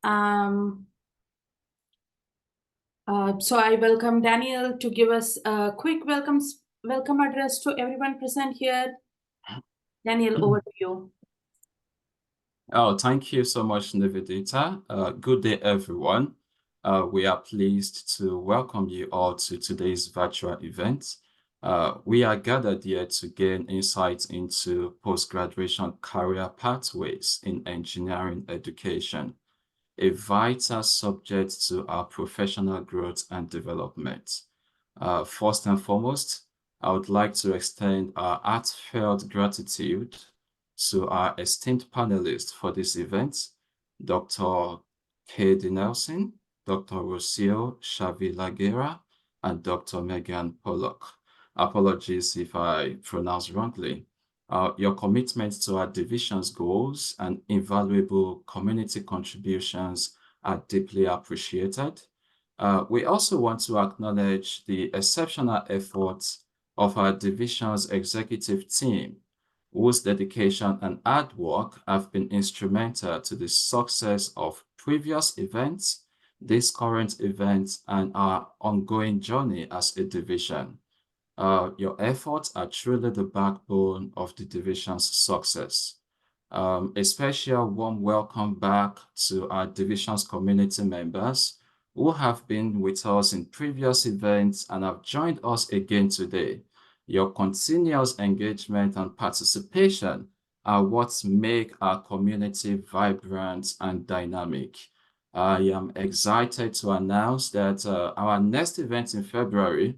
So I welcome Daniel to give us a quick welcome address to everyone present here. Daniel, over to you. Oh, thank you so much, Nivedita. Good day, everyone. We are pleased to welcome you all to today's virtual event. We are gathered here to gain insights into post-graduation career pathways in engineering education, a vital subject to our professional growth and development. First and foremost, I would like to extend our heartfelt gratitude to our esteemed panelists for this event, Dr. K.D. Nelson, Dr. Rocio Chavela-Guerra, and Dr. Meagan Pollock. Apologies if I pronounce wrongly. Your commitment to our division's goals and invaluable community contributions are deeply appreciated. We also want to acknowledge the exceptional efforts of our division's executive team, whose dedication and hard work have been instrumental to the success of previous events, this current event, and our ongoing journey as a division. Your efforts are truly the backbone of the division's success. A special warm welcome back to our division's community members who have been with us in previous events and have joined us again today. Your continuous engagement and participation are what make our community vibrant and dynamic. I am excited to announce that our next event in February,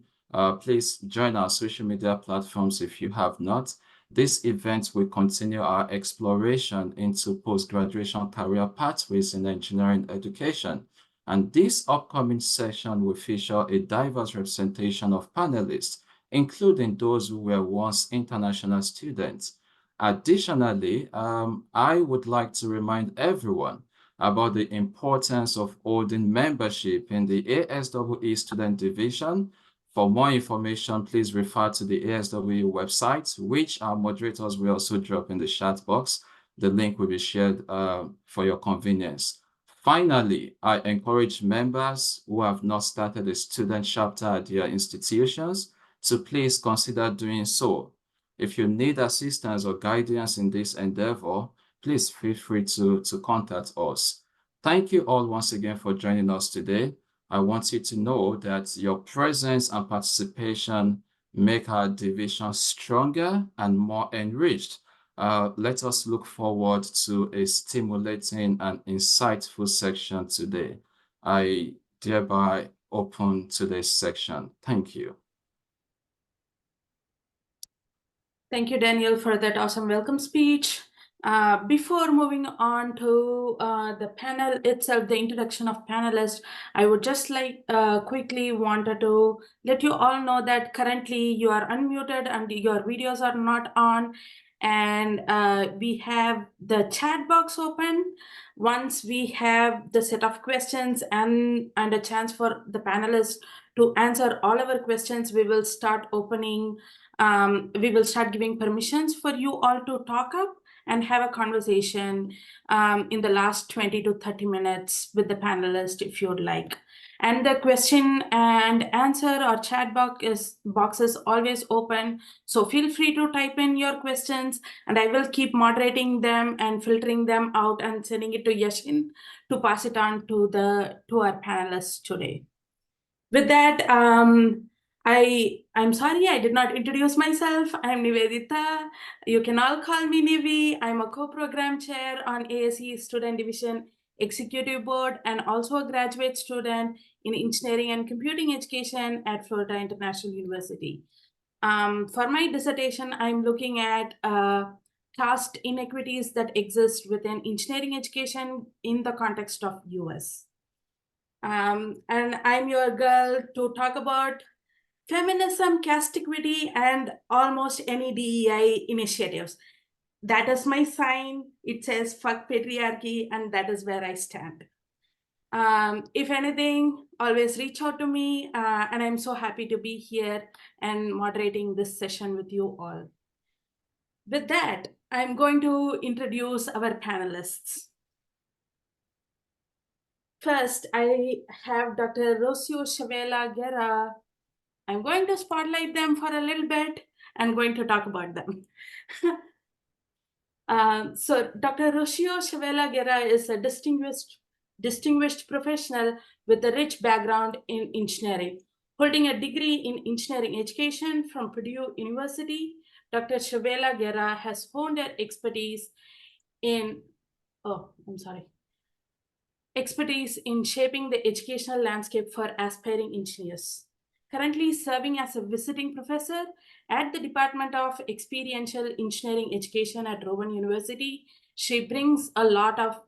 please join our social media platforms if you have not. This event will continue our exploration into post-graduation career pathways in engineering education. And this upcoming session will feature a diverse representation of panelists, including those who were once international students. Additionally, I would like to remind everyone about the importance of holding membership in the ASEE Student Division. For more information, please refer to the ASEE website, which our moderators will also drop in the chat box. The link will be shared for your convenience. Finally, I encourage members who have not started a student chapter at their institutions to please consider doing so. If you need assistance or guidance in this endeavor, please feel free to contact us. Thank you all once again for joining us today. I want you to know that your presence and participation make our division stronger and more enriched. Let us look forward to a stimulating and insightful section today. I thereby open today's section. Thank you. Thank you, Daniel, for that awesome welcome speech. Before moving on to the panel itself, the introduction of panelists, I would just like quickly wanted to let you all know that currently you are unmuted and your videos are not on. And we have the chat box open. Once we have the set of questions and a chance for the panelists to answer all our questions, we will start opening we will start giving permissions for you all to talk up and have a conversation in the last 20 to 30 minutes with the panelists if you'd like. And the question and answer or chat box is always open. So feel free to type in your questions and I will keep moderating them and filtering them out and sending it to Yashin to pass it on to our panelists today. With that, I'm sorry I did not introduce myself. I'm Nivedita. You can all call me Nivi. I'm a co-program chair on ASEE Student Division Executive Board and also a graduate student in Engineering and Computing Education at Florida International University. For my dissertation, I'm looking at caste inequities that exist within engineering education in the context of US. And I'm your girl to talk about feminism, caste equity, and almost any DEI initiatives. That is my sign. It says fuck patriarchy, and that is where I stand. If anything, always reach out to me, and I'm so happy to be here and moderating this session with you all. With that, I'm going to introduce our panelists. First, I have Dr. Rocio Chavela-Guerra. I'm going to spotlight them for a little bit and going to talk about them. So Dr. Rocio Chavela-Guerra is a distinguished professional with a rich background in engineering. Holding a degree in engineering education from Purdue University, Dr. Chavela-Guerra has honed her expertise in shaping the educational landscape for aspiring engineers. Currently serving as a visiting professor at the Department of Experiential Engineering Education at Rowan University, she brings a lot of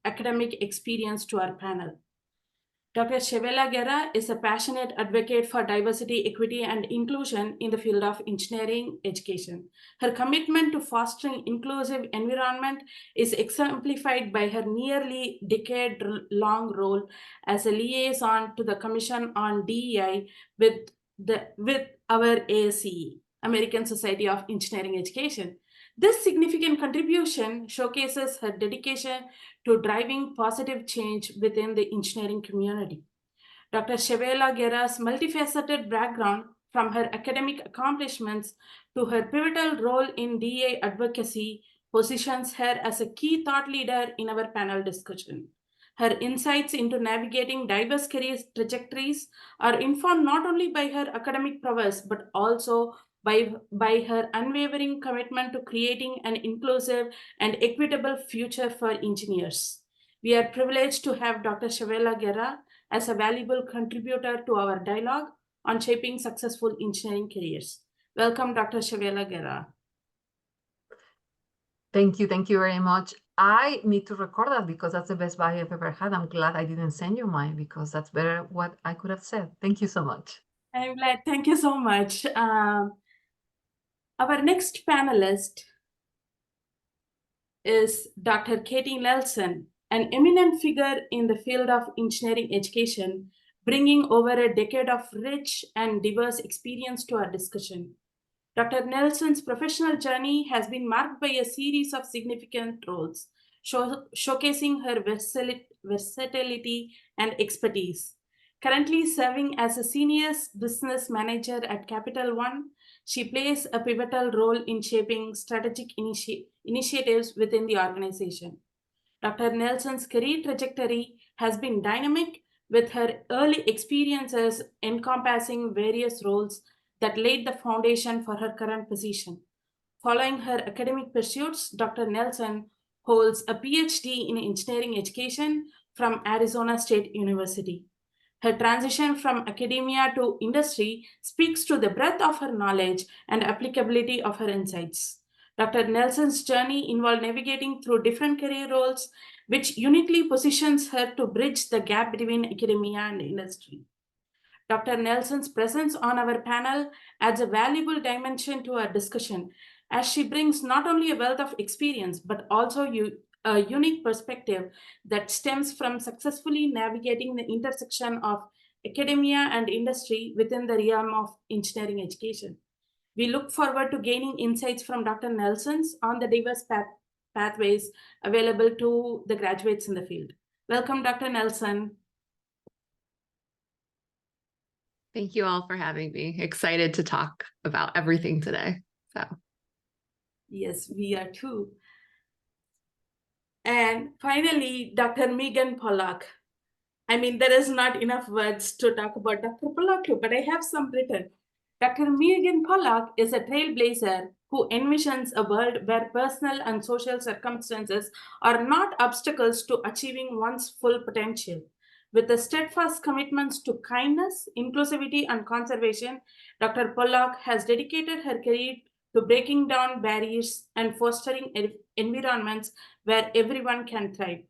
academic experience to our panel. Dr. Chavela-Guerra is a passionate advocate for diversity, equity, and inclusion in the field of engineering education. Her commitment to fostering inclusive environment is exemplified by her nearly decade-long role as a liaison to the Commission on DEI with our ASEE, American Society of Engineering Education. This significant contribution showcases her dedication to driving positive change within the engineering community. Dr. Chavela-Guerra's multifaceted background, from her academic accomplishments to her pivotal role in DA advocacy, positions her as a key thought leader in our panel discussion. Her insights into navigating diverse career trajectories are informed not only by her academic prowess but also by her unwavering commitment to creating an inclusive and equitable future for engineers. We are privileged to have Dr. Chavela-Guerra as a valuable contributor to our dialogue on shaping successful engineering careers. Welcome, Dr. Chavela-Guerra. Thank you very much. I need to record that because that's the best bio I've ever had. I'm glad I didn't send you mine because that's better what I could have said. Thank you so much. I'm glad. Thank you so much. Our next panelist is Dr. Katie Nelson, an eminent figure in the field of engineering education, bringing over a decade of rich and diverse experience to our discussion. Dr. Nelson's professional journey has been marked by a series of significant roles, showcasing her versatility and expertise. Currently serving as a senior business manager at Capital One, she plays a pivotal role in shaping strategic initiatives within the organization. Dr. Nelson's career trajectory has been dynamic, with her early experiences encompassing various roles that laid the foundation for her current position. Following her academic pursuits, Dr. Nelson holds a PhD in engineering education from Arizona State University. Her transition from academia to industry speaks to the breadth of her knowledge and applicability of her insights. Dr. Nelson's journey involved navigating through different career roles, which uniquely positions her to bridge the gap between academia and industry. Dr. Nelson's presence on our panel adds a valuable dimension to our discussion, as she brings not only a wealth of experience, but also a unique perspective that stems from successfully navigating the intersection of academia and industry within the realm of engineering education. We look forward to gaining insights from Dr. Nelson's on the diverse pathways available to the graduates in the field. Welcome, Dr. Nelson. Thank you all for having me. Excited to talk about everything today. Yes, we are too. And finally, Dr. Meagan Pollock. I mean, there is not enough words to talk about Dr. Pollock too, but I have some written. Dr. Meagan Pollock is a trailblazer who envisions a world where personal and social circumstances are not obstacles to achieving one's full potential. With a steadfast commitment to kindness, inclusivity, and conservation, Dr. Pollock has dedicated her career to breaking down barriers and fostering environments where everyone can thrive.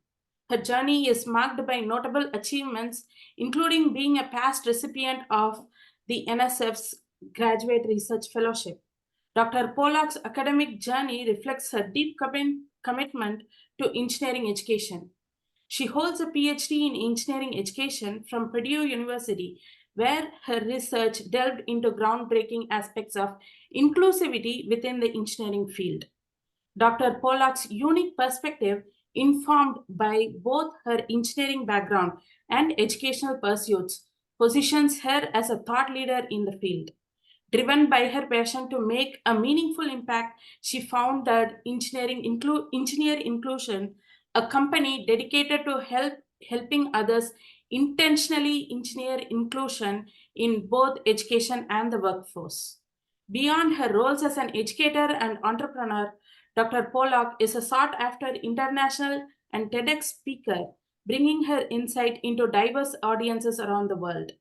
Her journey is marked by notable achievements, including being a past recipient of the NSF's Graduate Research Fellowship. Dr. Pollock's academic journey reflects her deep commitment to engineering education. She holds a PhD in engineering education from Purdue University, where her research delved into groundbreaking aspects of inclusivity within the engineering field. Dr. Pollock's unique perspective informed by both her engineering background and educational pursuits, positions her as a thought leader in the field. Driven by her passion to make a meaningful impact, she founded Engineer Inclusion, a company dedicated to helping others intentionally engineer inclusion in both education and the workforce. Beyond her roles as an educator and entrepreneur, Dr. Pollock is a sought-after international and TEDx speaker, bringing her insight into diverse audiences around the world.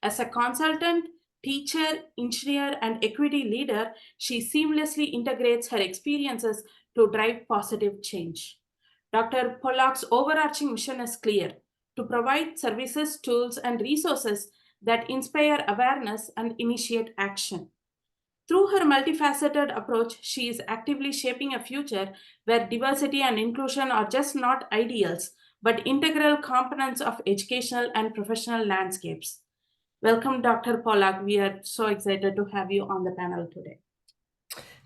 As a consultant, teacher, engineer, and equity leader, she seamlessly integrates her experiences to drive positive change. Dr. Pollock's overarching mission is clear: to provide services, tools, and resources that inspire awareness and initiate action. Through her multifaceted approach, she is actively shaping a future where diversity and inclusion are just not ideals, but integral components of educational and professional landscapes. Welcome, Dr. Pollock. We are so excited to have you on the panel today.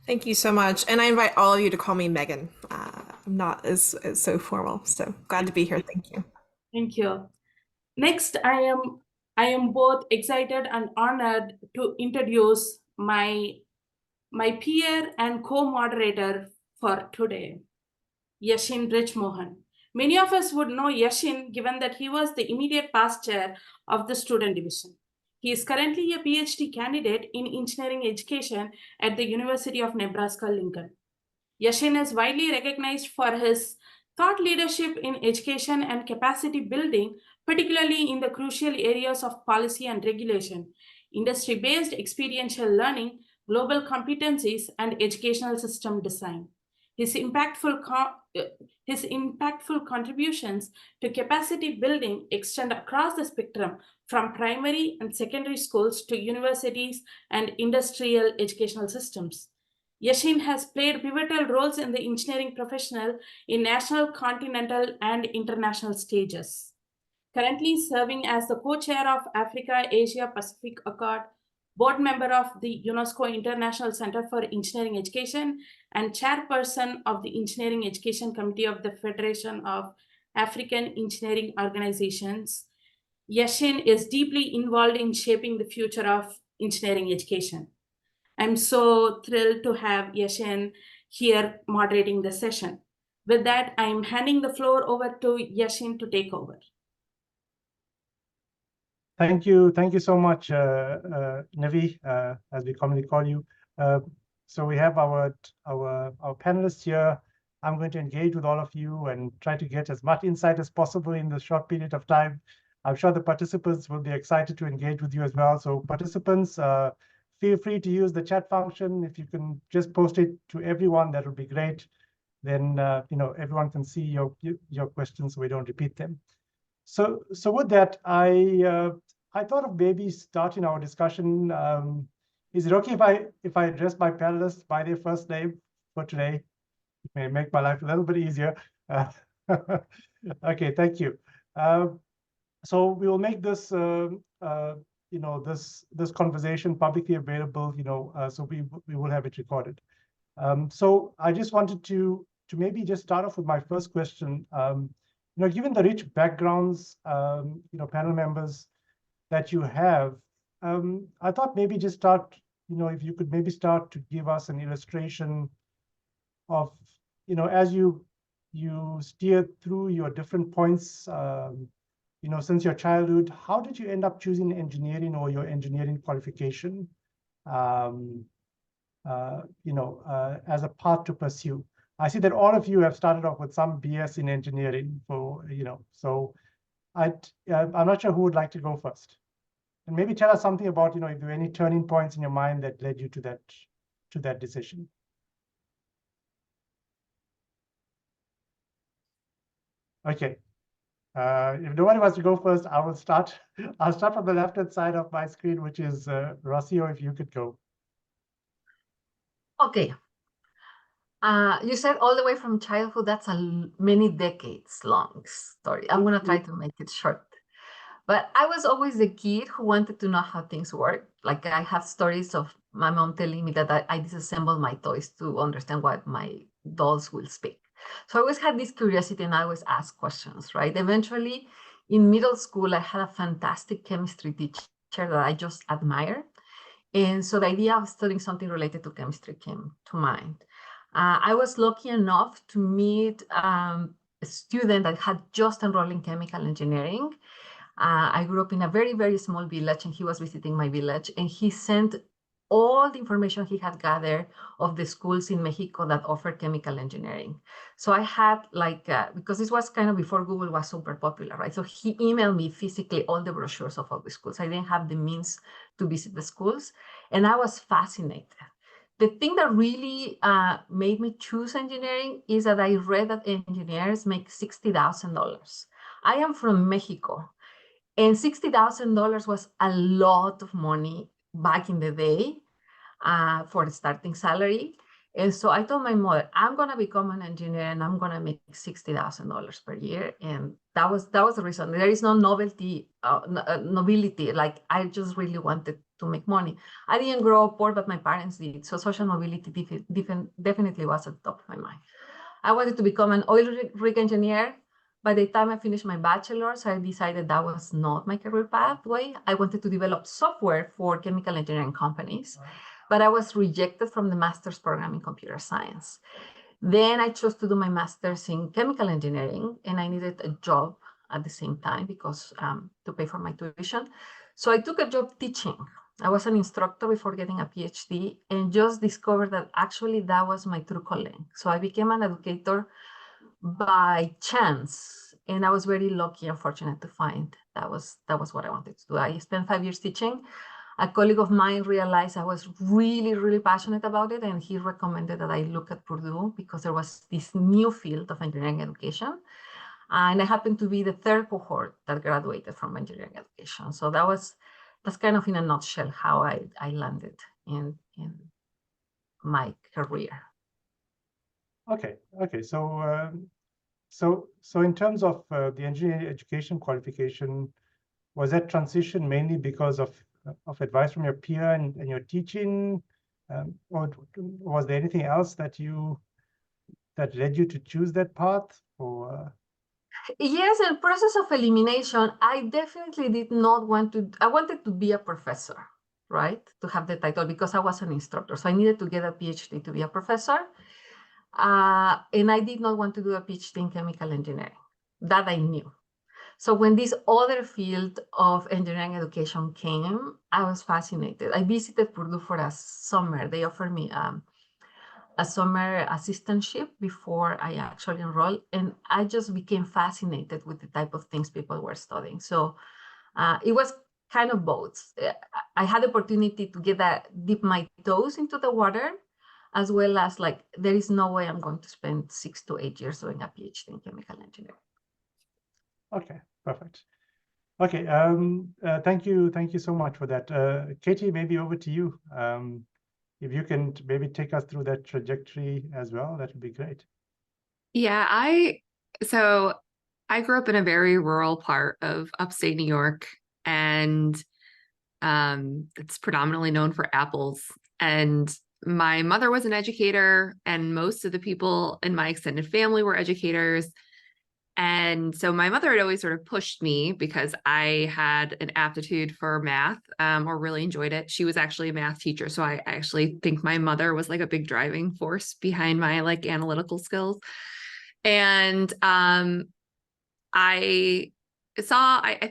Thank you so much. And I invite all of you to call me Megan. I'm not as so formal, so glad to be here. Thank you. Thank you. Next, I am both excited and honored to introduce my peer and co-moderator for today, Yashin BrijMohan. Many of us would know Yashin given that he was the immediate past chair of the student division. He is currently a PhD candidate in engineering education at the University of Nebraska-Lincoln. Yashin is widely recognized for his thought leadership in education and capacity building, particularly in the crucial areas of policy and regulation, industry-based experiential learning, global competencies, and educational system design. His impactful contributions to capacity building extend across the spectrum from primary and secondary schools to universities and industrial educational systems. Yashin has played pivotal roles in the engineering professional in national, continental, and international stages. Currently serving as the co-chair of Africa-Asia Pacific Accord, board member of the UNESCO International Center for Engineering Education, and chairperson of the Engineering Education Committee of the Federation of African Engineering Organizations, Yashin is deeply involved in shaping the future of engineering education. I'm so thrilled to have Yashin here moderating the session. With that, I'm handing the floor over to Yashin to take over. Thank you so much, Nivi, as we commonly call you. So we have our panelists here. I'm going to engage with all of you and try to get as much insight as possible in this short period of time. I'm sure the participants will be excited to engage with you as well. So participants, feel free to use the chat function. If you can just post it to everyone, that would be great. Then everyone can see your questions so we don't repeat them. So with that, I thought of maybe starting our discussion. Is it okay if I address my panelists by their first name for today? It may make my life a little bit easier. Okay, thank you. So we will make this this conversation publicly available. So we will have it recorded. So I just wanted to maybe just start off with my first question. Given the rich backgrounds, panel members that you have, I thought maybe just start, if you could maybe start to give us an illustration of, as you steer through your different points, since your childhood, how did you end up choosing engineering or your engineering qualification, as a path to pursue? I see that all of you have started off with some BS in engineering, so I'm not sure who would like to go first. And maybe tell us something about, if there were any turning points in your mind that led you to that decision. Okay. If nobody wants to go first, I will start. I'll start from the left-hand side of my screen, which is Rocio, if you could go. Okay. You said all the way from childhood. That's a many decades long story. I'm going to try to make it short. But I was always the kid who wanted to know how things work. Like I have stories of my mom telling me that I disassemble my toys to understand what my dolls will speak. So I always had this curiosity and I always asked questions, right? Eventually, in middle school, I had a fantastic chemistry teacher that I just admired. And so the idea of studying something related to chemistry came to mind. I was lucky enough to meet a student that had just enrolled in chemical engineering. I grew up in a very, very small village, and he was visiting my village, and he sent all the information he had gathered of the schools in Mexico that offered chemical engineering. So I had because this was kind of before Google was super popular, right? So he emailed me physically all the brochures of all the schools. I didn't have the means to visit the schools, and I was fascinated. The thing that really made me choose engineering is that I read that engineers make $60,000. I am from Mexico, and $60,000 was a lot of money back in the day for the starting salary. And so I told my mother, I'm going to become an engineer and I'm going to make $60,000 per year. And that was the reason. There is no nobility. Like, I just really wanted to make money. I didn't grow up poor, but my parents did. So social mobility definitely was at the top of my mind. I wanted to become an oil rig engineer. By the time I finished my bachelor's, I decided that was not my career pathway. I wanted to develop software for chemical engineering companies, but I was rejected from the master's program in computer science. Then I chose to do my master's in chemical engineering, and I needed a job at the same time because to pay for my tuition. So I took a job teaching. I was an instructor before getting a PhD, and just discovered that actually that was my true calling. So I became an educator by chance, and I was very lucky and fortunate to find that was what I wanted to do. I spent 5 years teaching. A colleague of mine realized I was really, really passionate about it, and he recommended that I look at Purdue because there was this new field of engineering education, and I happened to be the third cohort that graduated from engineering education. So that's kind of in a nutshell how I landed in my career. Okay. So in terms of the engineering education qualification, was that transition mainly because of advice from your peer and your teaching, or was there anything else that led you to choose that path? Or Yes, in process of elimination, I definitely did not want to. I wanted to be a professor, right? To have the title because I was an instructor, so I needed to get a PhD to be a professor. And I did not want to do a PhD in chemical engineering. That I knew. So when this other field of engineering education came, I was fascinated. I visited Purdue for a summer. They offered me a summer assistantship before I actually enrolled, and I just became fascinated with the type of things people were studying. So it was kind of both. I had the opportunity to dip my toes into the water, as well as there is no way I'm going to spend 6 to 8 years doing a PhD in chemical engineering. okay, perfect. Okay, thank you so much for that. Katie, maybe over to you. If you can maybe take us through that trajectory as well, that would be great. Yeah, so I grew up in a very rural part of upstate New York, and it's predominantly known for apples. And my mother was an educator, and most of the people in my extended family were educators. And so my mother had always sort of pushed me because I had an aptitude for math, or really enjoyed it. She was actually a math teacher. So I actually think my mother was like a big driving force behind my analytical skills. And I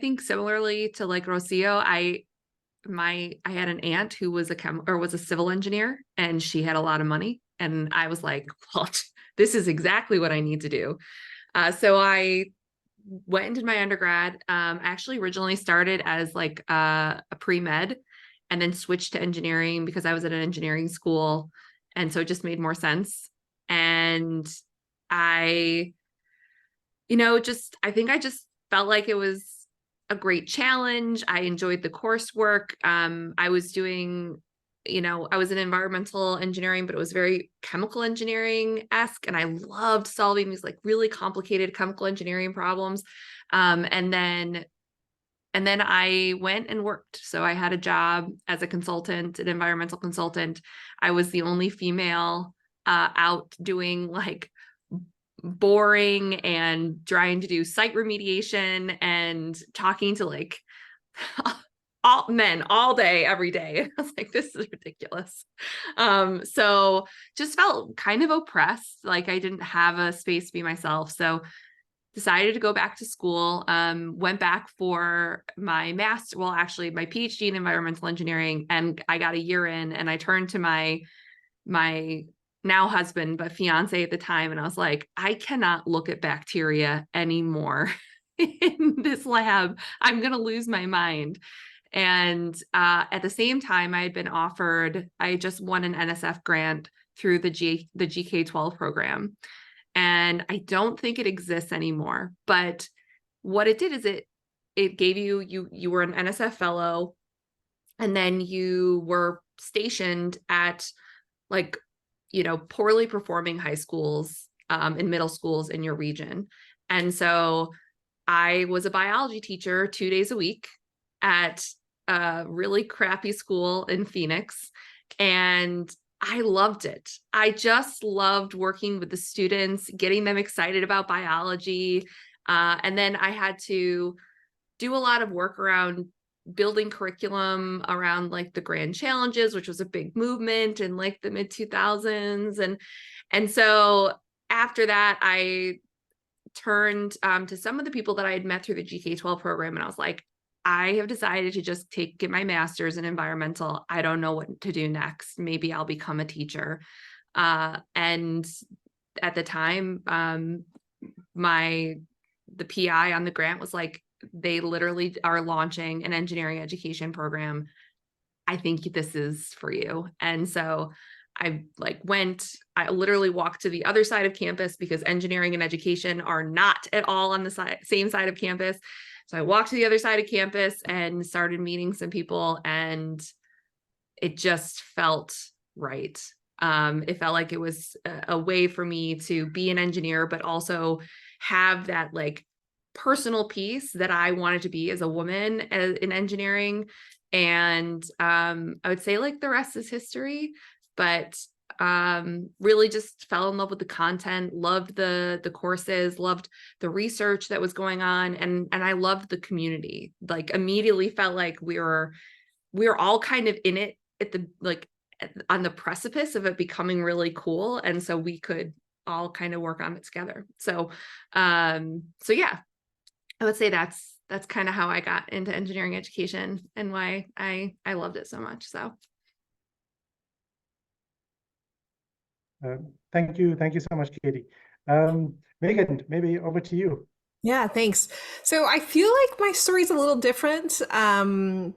think similarly to Rocio, I had an aunt who was a civil engineer, and she had a lot of money. And I was like, well, this is exactly what I need to do. So I went into my undergrad, actually originally started as a pre-med, and then switched to engineering because I was at an engineering school. And so it just made more sense. And I think I just felt like it was a great challenge. I enjoyed the coursework. I was doing, I was in environmental engineering, but it was very chemical engineering-esque. And I loved solving these really complicated chemical engineering problems. And then I went and worked. So I had a job as a consultant, an environmental consultant. I was the only female out doing boring and trying to do site remediation and talking to like all men all day, every day. I was like, this is ridiculous. So just felt kind of oppressed. Like I didn't have a space to be myself. So decided to go back to school, went back for my master, well, actually my PhD in environmental engineering, and I got a year in, and I turned to my now husband, but fiance at the time, and I was like, I cannot look at bacteria anymore in this lab. I'm gonna lose my mind. And at the same time, I had been offered, I just won an NSF grant through the GK12 program. And I don't think it exists anymore. But what it did is it gave you were an NSF fellow, and then you were stationed at like, poorly performing high schools and middle schools in your region. And so I was a biology teacher 2 days a week at a really crappy school in Phoenix. And I loved it. I just loved working with the students, getting them excited about biology. And then I had to do a lot of work around building curriculum around like the grand challenges, which was a big movement in like the mid 2000s. And so after that, I turned to some of the people that I had met through the GK12 program. And I was like, I have decided to just get my master's in environmental. I don't know what to do next. Maybe I'll become a teacher. And at the time, the PI on the grant was like, they literally are launching an engineering education program. I think this is for you. And so I I literally walked to the other side of campus because engineering and education are not at all on the same side of campus. So I walked to the other side of campus and started meeting some people, and it just felt right. It felt like it was a way for me to be an engineer, but also have that like personal piece that I wanted to be as a woman in engineering. And I would say like the rest is history, but really just fell in love with the content, loved the courses, loved the research that was going on, and I loved the community. Like immediately felt like we were all kind of in it at the on the precipice of it becoming really cool, and so we could all kind of work on it together. So yeah, I would say that's kind of how I got into engineering education and why I loved it so much. So thank you so much, Katie. Meagan, maybe over to you. Yeah, thanks. So I feel like my story's a little different.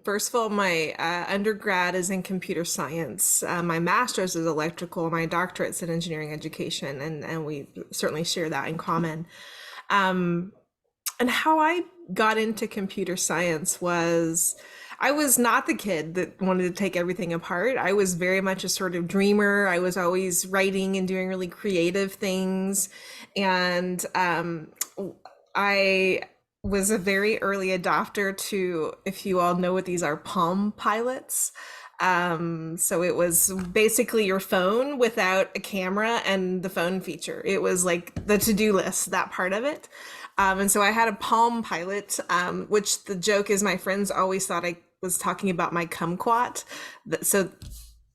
First of all, my undergrad is in computer science. My master's is electrical. My doctorate's in engineering education, and we certainly share that in common. And how I got into computer science was, I was not the kid that wanted to take everything apart. I was very much a sort of dreamer. I was always writing and doing really creative things. And I was a very early adopter to, if you all know what these are, Palm Pilots. So it was basically your phone without a camera and the phone feature. It was like the to-do list, that part of it. And so I had a Palm Pilot, which the joke is my friends always thought I was talking about my kumquat. So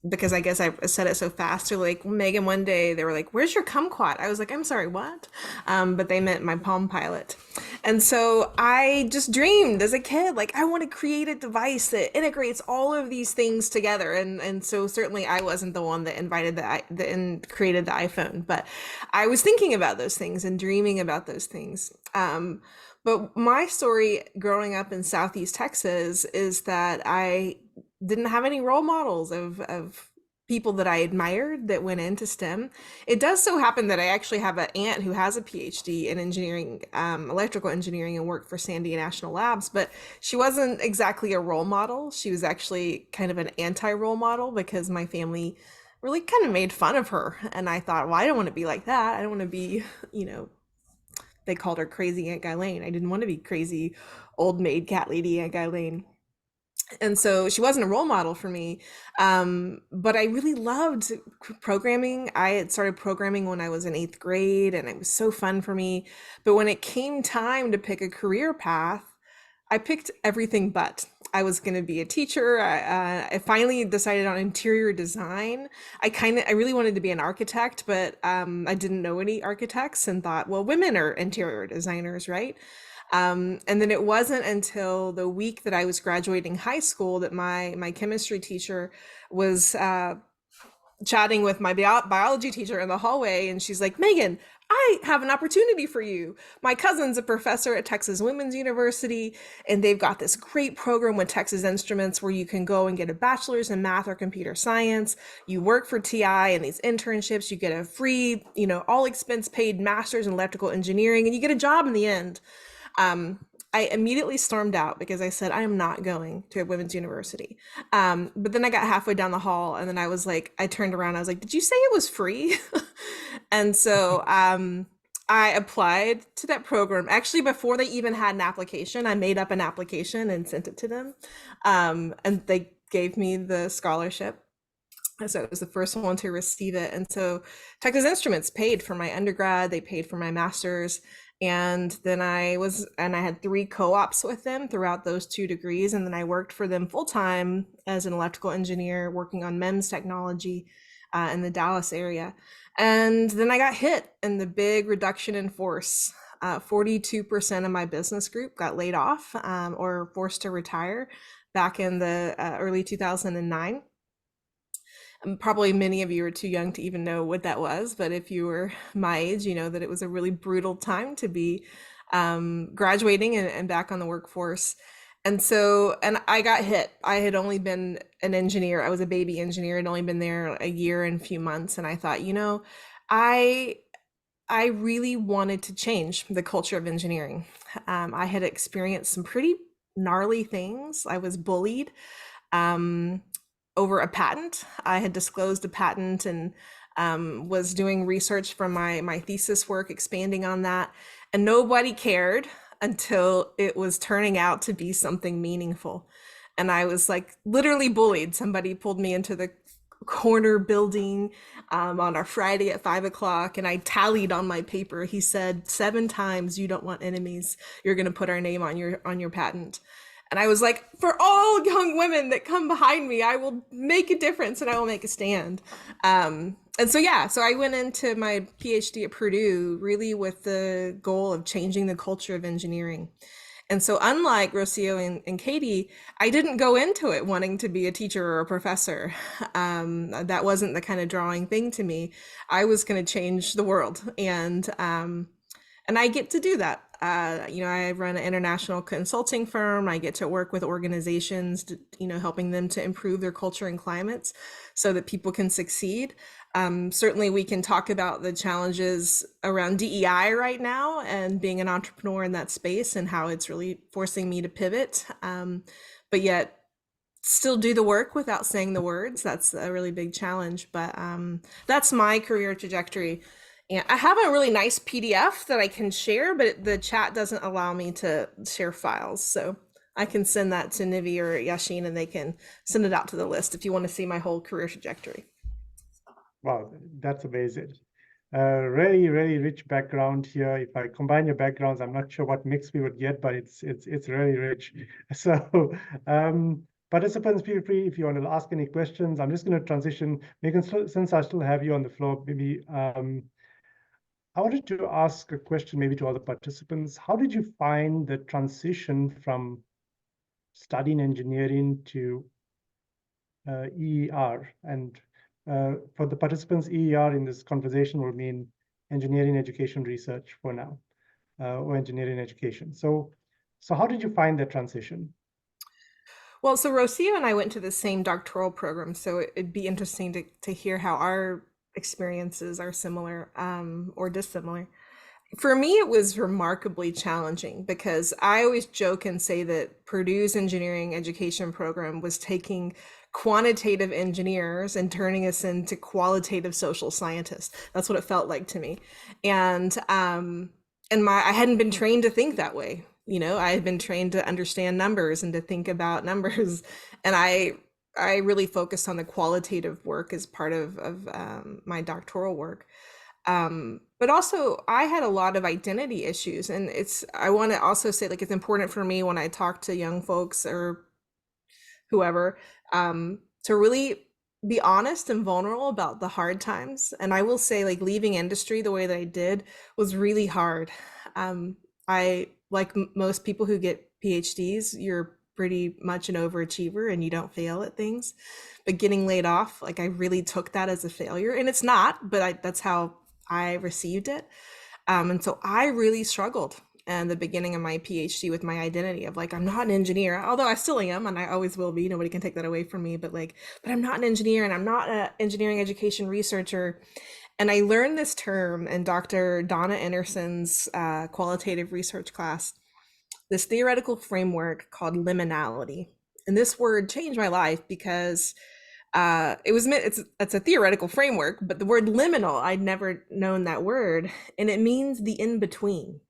because I guess I said it so fast, they're like, Meagan, one day they were like, where's your kumquat? I was like, I'm sorry, what? But they meant my Palm Pilot. And so I just dreamed as a kid, like I want to create a device that integrates all of these things together. And so certainly I wasn't the one that created the iPhone, but I was thinking about those things and dreaming about those things. But my story growing up in Southeast Texas is that I didn't have any role models of people that I admired that went into STEM. It does so happen that I actually have an aunt who has a PhD in engineering, electrical engineering, and worked for Sandia National Labs, but she wasn't exactly a role model. She was actually kind of an anti-role model because my family really kind of made fun of her. And I thought, well, I don't want to be like that. I don't want to be, they called her crazy Aunt Guylaine. I didn't want to be crazy old maid cat lady Aunt Guylaine. And so she wasn't a role model for me. But I really loved programming. I had started programming when I was in 8th grade, and it was so fun for me. But when it came time to pick a career path, I picked everything but. I was going to be a teacher. I finally decided on interior design. I really wanted to be an architect, but I didn't know any architects and thought, well, women are interior designers, right? And then it wasn't until the week that I was graduating high school that my chemistry teacher was chatting with my biology teacher in the hallway, and she's like, Meagan, I have an opportunity for you. My cousin's a professor at Texas Women's University, and they've got this great program with Texas Instruments where you can go and get a bachelor's in math or computer science. You work for TI and these internships, you get a free, all expense paid master's in electrical engineering, and you get a job in the end. I immediately stormed out because I said, I am not going to a women's university. But then I got halfway down the hall, and then I turned around, I was like, did you say it was free? And so I applied to that program. Actually, before they even had an application, I made up an application and sent it to them. And they gave me the scholarship. So it was the first one to receive it. And so Texas Instruments paid for my undergrad, they paid for my master's. And then I had 3 co-ops with them throughout those 2 degrees. And then I worked for them full-time as an electrical engineer, working on MEMS technology in the Dallas area. And then I got hit in the big reduction in force. 42% of my business group got laid off or forced to retire back in the early 2009. Probably many of you are too young to even know what that was, but if you were my age, you know that it was a really brutal time to be graduating and back on the workforce. And I got hit. I had only been an engineer. I was a baby engineer. I'd only been there a year and a few months. And I thought, I really wanted to change the culture of engineering. I had experienced some pretty gnarly things. I was bullied over a patent. I had disclosed a patent and was doing research for my thesis work, expanding on that. And nobody cared until it was turning out to be something meaningful. And I was literally bullied. Somebody pulled me into the corner building on a Friday at 5 o'clock, and I tallied on my paper. He said 7 times, "You don't want enemies. You're going to put our name on your patent." And I was like, for all young women that come behind me, I will make a difference and I will make a stand. So I went into my PhD at Purdue really with the goal of changing the culture of engineering. And so unlike Rocio and Katie, I didn't go into it wanting to be a teacher or a professor. That wasn't the kind of drawing thing to me. I was going to change the world, and I get to do that. I run an international consulting firm. I get to work with organizations, helping them to improve their culture and climates so that people can succeed. Certainly we can talk about the challenges around DEI right now and being an entrepreneur in that space and how it's really forcing me to pivot, but yet still do the work without saying the words. That's a really big challenge, but that's my career trajectory. And I have a really nice PDF that I can share, but the chat doesn't allow me to share files. So I can send that to Nivi or Yashin, and they can send it out to the list if you want to see my whole career trajectory. Wow, that's amazing. Really, really rich background here. If I combine your backgrounds, I'm not sure what mix we would get, but it's really rich. So participants, feel free if you want to ask any questions. I'm just going to transition. Meagan, since I still have you on the floor, maybe I wanted to ask a question maybe to all the participants. How did you find the transition from studying engineering to EER? And for the participants, EER in this conversation will mean engineering education research for now, or engineering education. So how did you find that transition? Well, so Rocio and I went to the same doctoral program, so it'd be interesting to hear how our experiences are similar or dissimilar. For me, it was remarkably challenging because I always joke and say that Purdue's engineering education program was taking quantitative engineers and turning us into qualitative social scientists. That's what it felt like to me. And I hadn't been trained to think that way. You know, I had been trained to understand numbers and to think about numbers, and I really focused on the qualitative work as part of my doctoral work. But also I had a lot of identity issues, and I want to also say, like, it's important for me when I talk to young folks or whoever, to really be honest and vulnerable about the hard times. And I will say, like, leaving industry the way that I did was really hard. I, like most people who get PhDs, you're pretty much an overachiever and you don't fail at things. But getting laid off, like, I really took that as a failure, and it's not, but that's how I received it. And so I really struggled in the beginning of my PhD with my identity of, like, I'm not an engineer, although I still am, and I always will be. Nobody can take that away from me. But I'm not an engineer, and I'm not an engineering education researcher. And I learned this term in Dr. Donna Anderson's qualitative research class, this theoretical framework called liminality. And this word changed my life because it's a theoretical framework, but the word liminal, I'd never known that word, and it means the in-between.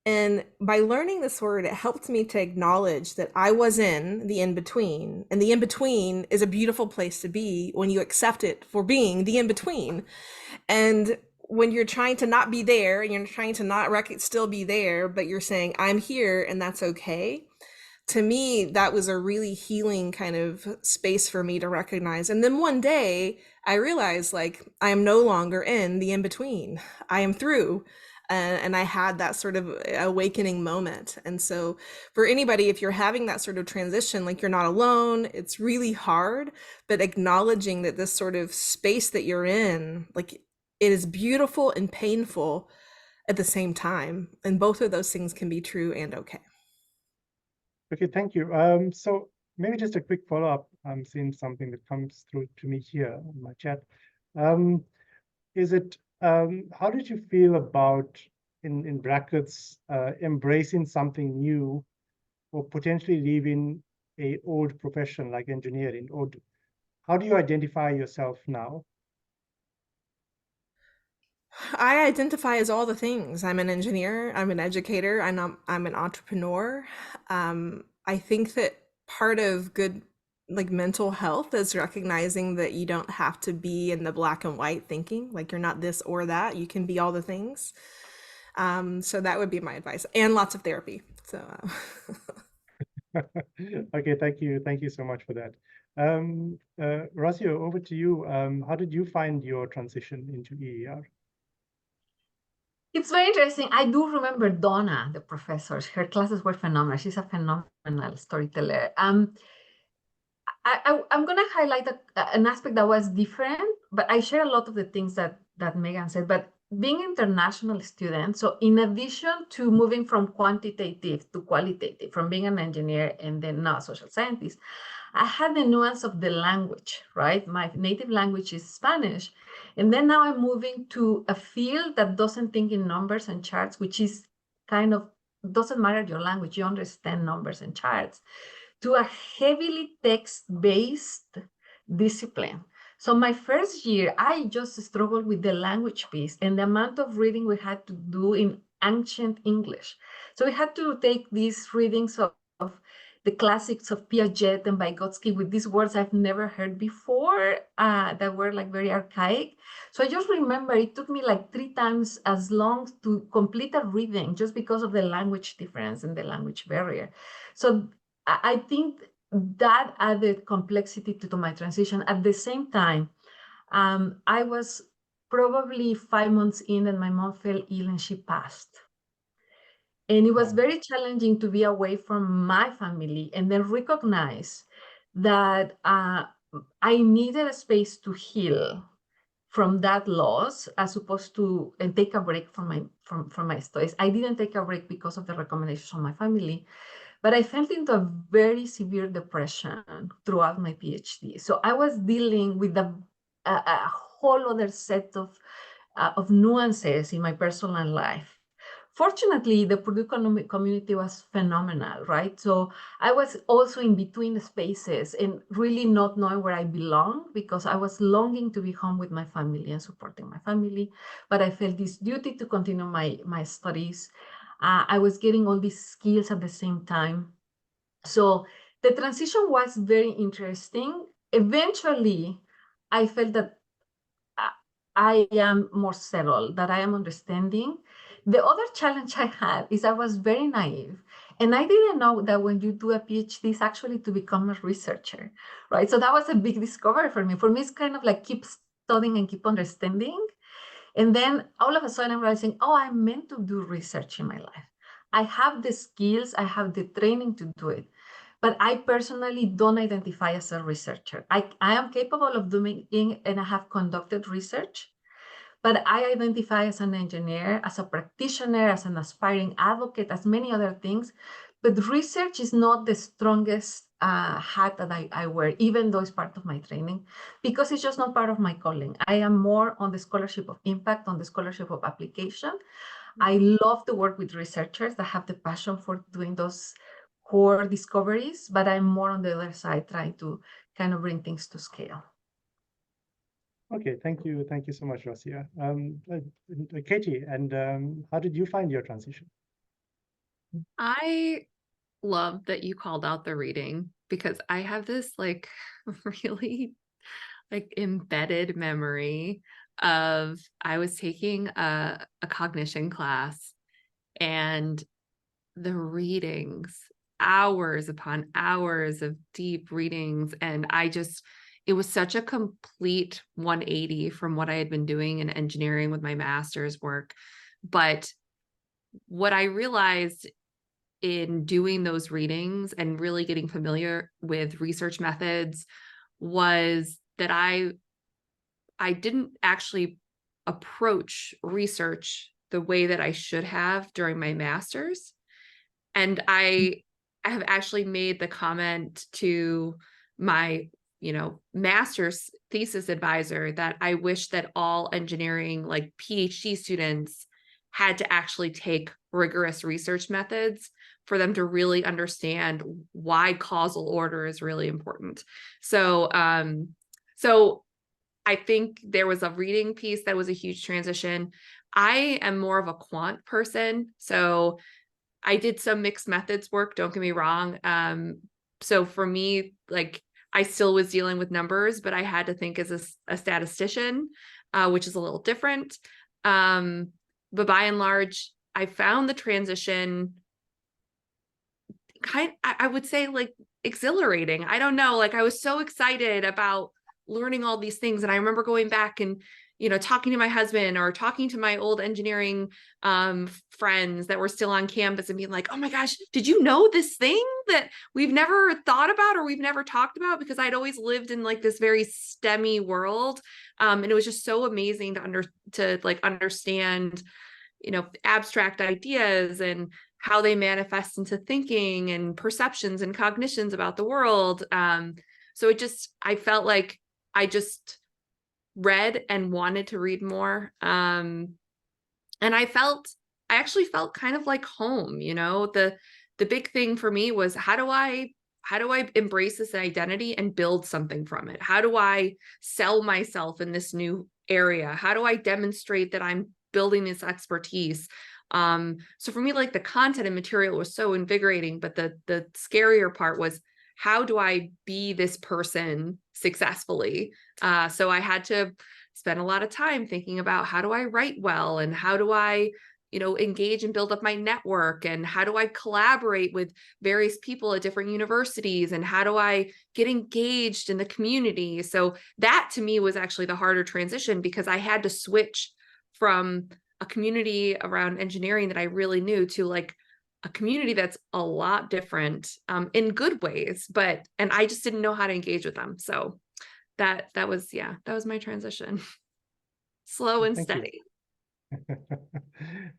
And by learning this word, it helped me to acknowledge that I was in the in-between, and the in-between is a beautiful place to be when you accept it for being the in-between. And when you're trying to not be there, and you're trying to not still be there, but you're saying, I'm here and that's okay. To me, that was a really healing kind of space for me to recognize. And then one day I realized, like, I am no longer in the in-between. I am through. And I had that sort of awakening moment. And so for anybody, if you're having that sort of transition, like, you're not alone, it's really hard, but acknowledging that this sort of space that you're in, like, it is beautiful and painful at the same time. And both of those things can be true and okay. Okay, thank you. So maybe just a quick follow-up. I'm seeing something that comes through to me here in my chat. How did you feel about, in brackets, embracing something new or potentially leaving an old profession like engineering? Or how do you identify yourself now? I identify as all the things. I'm an engineer, I'm an educator, I'm an entrepreneur. I think that part of good, like, mental health is recognizing that you don't have to be in the black and white thinking, like, you're not this or that, you can be all the things. So that would be my advice, and lots of therapy. So Okay, thank you so much for that. Rocio, over to you. How did you find your transition into EER? It's very interesting. I do remember Donna, the professor. Her classes were phenomenal. She's a phenomenal storyteller. I'm going to highlight an aspect that was different, but I share a lot of the things that Meagan said. But being an international student, so in addition to moving from quantitative to qualitative, from being an engineer and then now a social scientist, I had the nuance of the language, right? My native language is Spanish. And then now I'm moving to a field that doesn't think in numbers and charts, which is kind of, doesn't matter your language, you understand numbers and charts, to a heavily text-based discipline. So my first year, I just struggled with the language piece and the amount of reading we had to do in ancient English. So we had to take these readings of the classics of Piaget and Vygotsky with these words I've never heard before that were, like, very archaic. So I just remember it took me like 3 times as long to complete a reading just because of the language difference and the language barrier. So I think that added complexity to my transition. At the same time, I was probably 5 months in and my mom fell ill and she passed. And it was very challenging to be away from my family and then recognize that I needed a space to heal from that loss, as opposed to and take a break from my studies. I didn't take a break because of the recommendations from my family, but I fell into a very severe depression throughout my PhD. So I was dealing with a whole other set of nuances in my personal life. Fortunately, the Purdue community was phenomenal, right? So I was also in between spaces and really not knowing where I belong, because I was longing to be home with my family and supporting my family, but I felt this duty to continue my studies. I was getting all these skills at the same time. So the transition was very interesting. Eventually, I felt that I am more settled, that I am understanding. The other challenge I had is I was very naive. And I didn't know that when you do a PhD, it's actually to become a researcher, right? So that was a big discovery for me. For me, it's kind of like keep studying and keep understanding. And then all of a sudden I'm realizing, oh, I'm meant to do research in my life. I have the skills, I have the training to do it. But I personally don't identify as a researcher. I am capable of doing it, and I have conducted research, but I identify as an engineer, as a practitioner, as an aspiring advocate, as many other things. But research is not the strongest hat that I wear, even though it's part of my training, because it's just not part of my calling. I am more on the scholarship of impact, on the scholarship of application. I love to work with researchers that have the passion for doing those core discoveries, but I'm more on the other side, trying to kind of bring things to scale. Okay, thank you so much, Rocio. Katie, and how did you find your transition? I love that you called out the reading, because I have this like really like embedded memory of I was taking a cognition class, and the readings, hours upon hours of deep readings, and it was such a complete 180 from what I had been doing in engineering with my master's work. But what I realized in doing those readings and really getting familiar with research methods was that I didn't actually approach research the way that I should have during my master's. And I have actually made the comment to my, master's thesis advisor that I wish that all engineering, like PhD students, had to actually take rigorous research methods for them to really understand why causal order is really important. So, so I think there was a reading piece that was a huge transition. I am more of a quant person, so I did some mixed methods work, don't get me wrong. So for me, like, I still was dealing with numbers, but I had to think as a statistician, which is a little different. But by and large, I found the transition I would say, like, exhilarating. I don't know, like, I was so excited about learning all these things. And I remember going back and, talking to my husband or talking to my old engineering friends that were still on campus and being like, oh my gosh, did you know this thing that we've never thought about or we've never talked about? Because I'd always lived in like this very STEMmy world. And it was just so amazing to understand, abstract ideas and how they manifest into thinking and perceptions and cognitions about the world. So I felt like I just read and wanted to read more. And I actually felt kind of like home, the big thing for me was how do I embrace this identity and build something from it? How do I sell myself in this new area? How do I demonstrate that I'm building this expertise? So for me, like, the content and material was so invigorating, but the scarier part was, how do I be this person successfully? So I had to spend a lot of time thinking about how do I write well, and how do I, engage and build up my network, and how do I collaborate with various people at different universities, and how do I get engaged in the community? So that to me was actually the harder transition, because I had to switch from a community around engineering that I really knew to like a community that's a lot different, in good ways, and I just didn't know how to engage with them. So that was my transition. Slow and steady.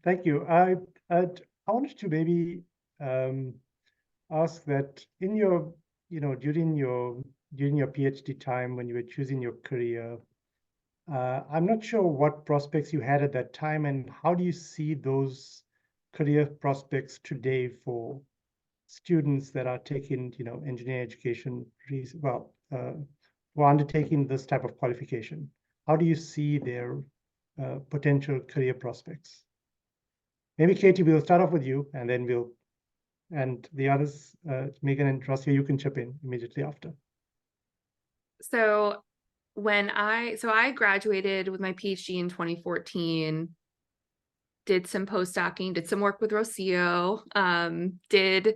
Thank you. I wanted to maybe ask that in your, during your PhD time when you were choosing your career, I'm not sure what prospects you had at that time, and how do you see those career prospects today for students that are taking, engineering education, who are undertaking this type of qualification? How do you see their potential career prospects? maybe Katie, we'll start off with you, and then and the others, Meagan and Rocio, you can chip in immediately after. So I graduated with my PhD in 2014, did some postdocing, did some work with Rocio, did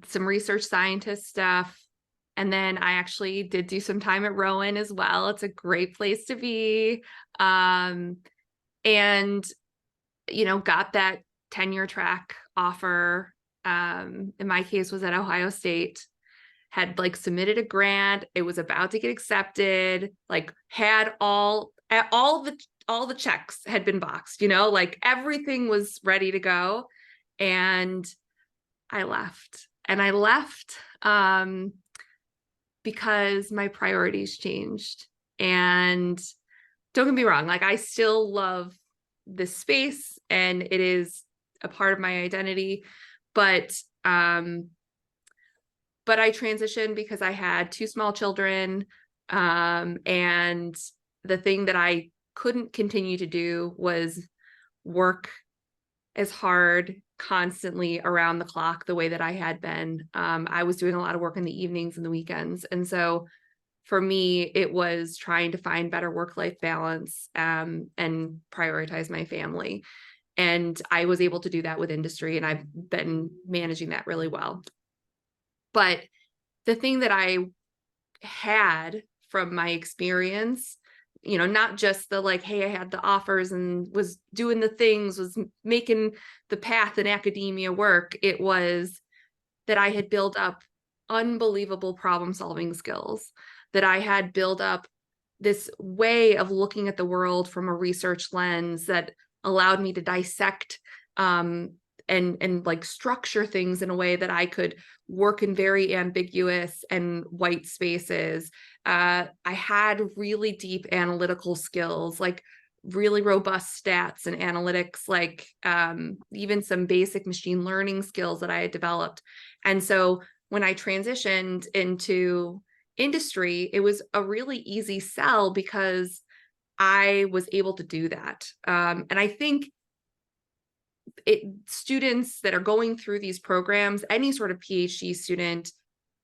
some research scientist stuff. And then I actually did do some time at Rowan as well. It's a great place to be. And, got that tenure track offer. In my case was at Ohio State, had submitted a grant. It was about to get accepted, had all the checks had been boxed, everything was ready to go. And I left. And I left because my priorities changed. And don't get me wrong, I still love this space and it is a part of my identity, but I transitioned because I had 2 small children. And the thing that I couldn't continue to do was work as hard constantly around the clock the way that I had been. I was doing a lot of work in the evenings and the weekends. And so for me, it was trying to find better work-life balance and prioritize my family. And I was able to do that with industry, and I've been managing that really well. But the thing that I had from my experience, not just the hey, I had the offers and was doing the things, was making the path in academia work. It was that I had built up unbelievable problem-solving skills, that I had built up this way of looking at the world from a research lens that allowed me to dissect and structure things in a way that I could work in very ambiguous and white spaces. I had really deep analytical skills, really robust stats and analytics, even some basic machine learning skills that I had developed. And so when I transitioned into industry, it was a really easy sell because I was able to do that. And I think students that are going through these programs, any sort of PhD student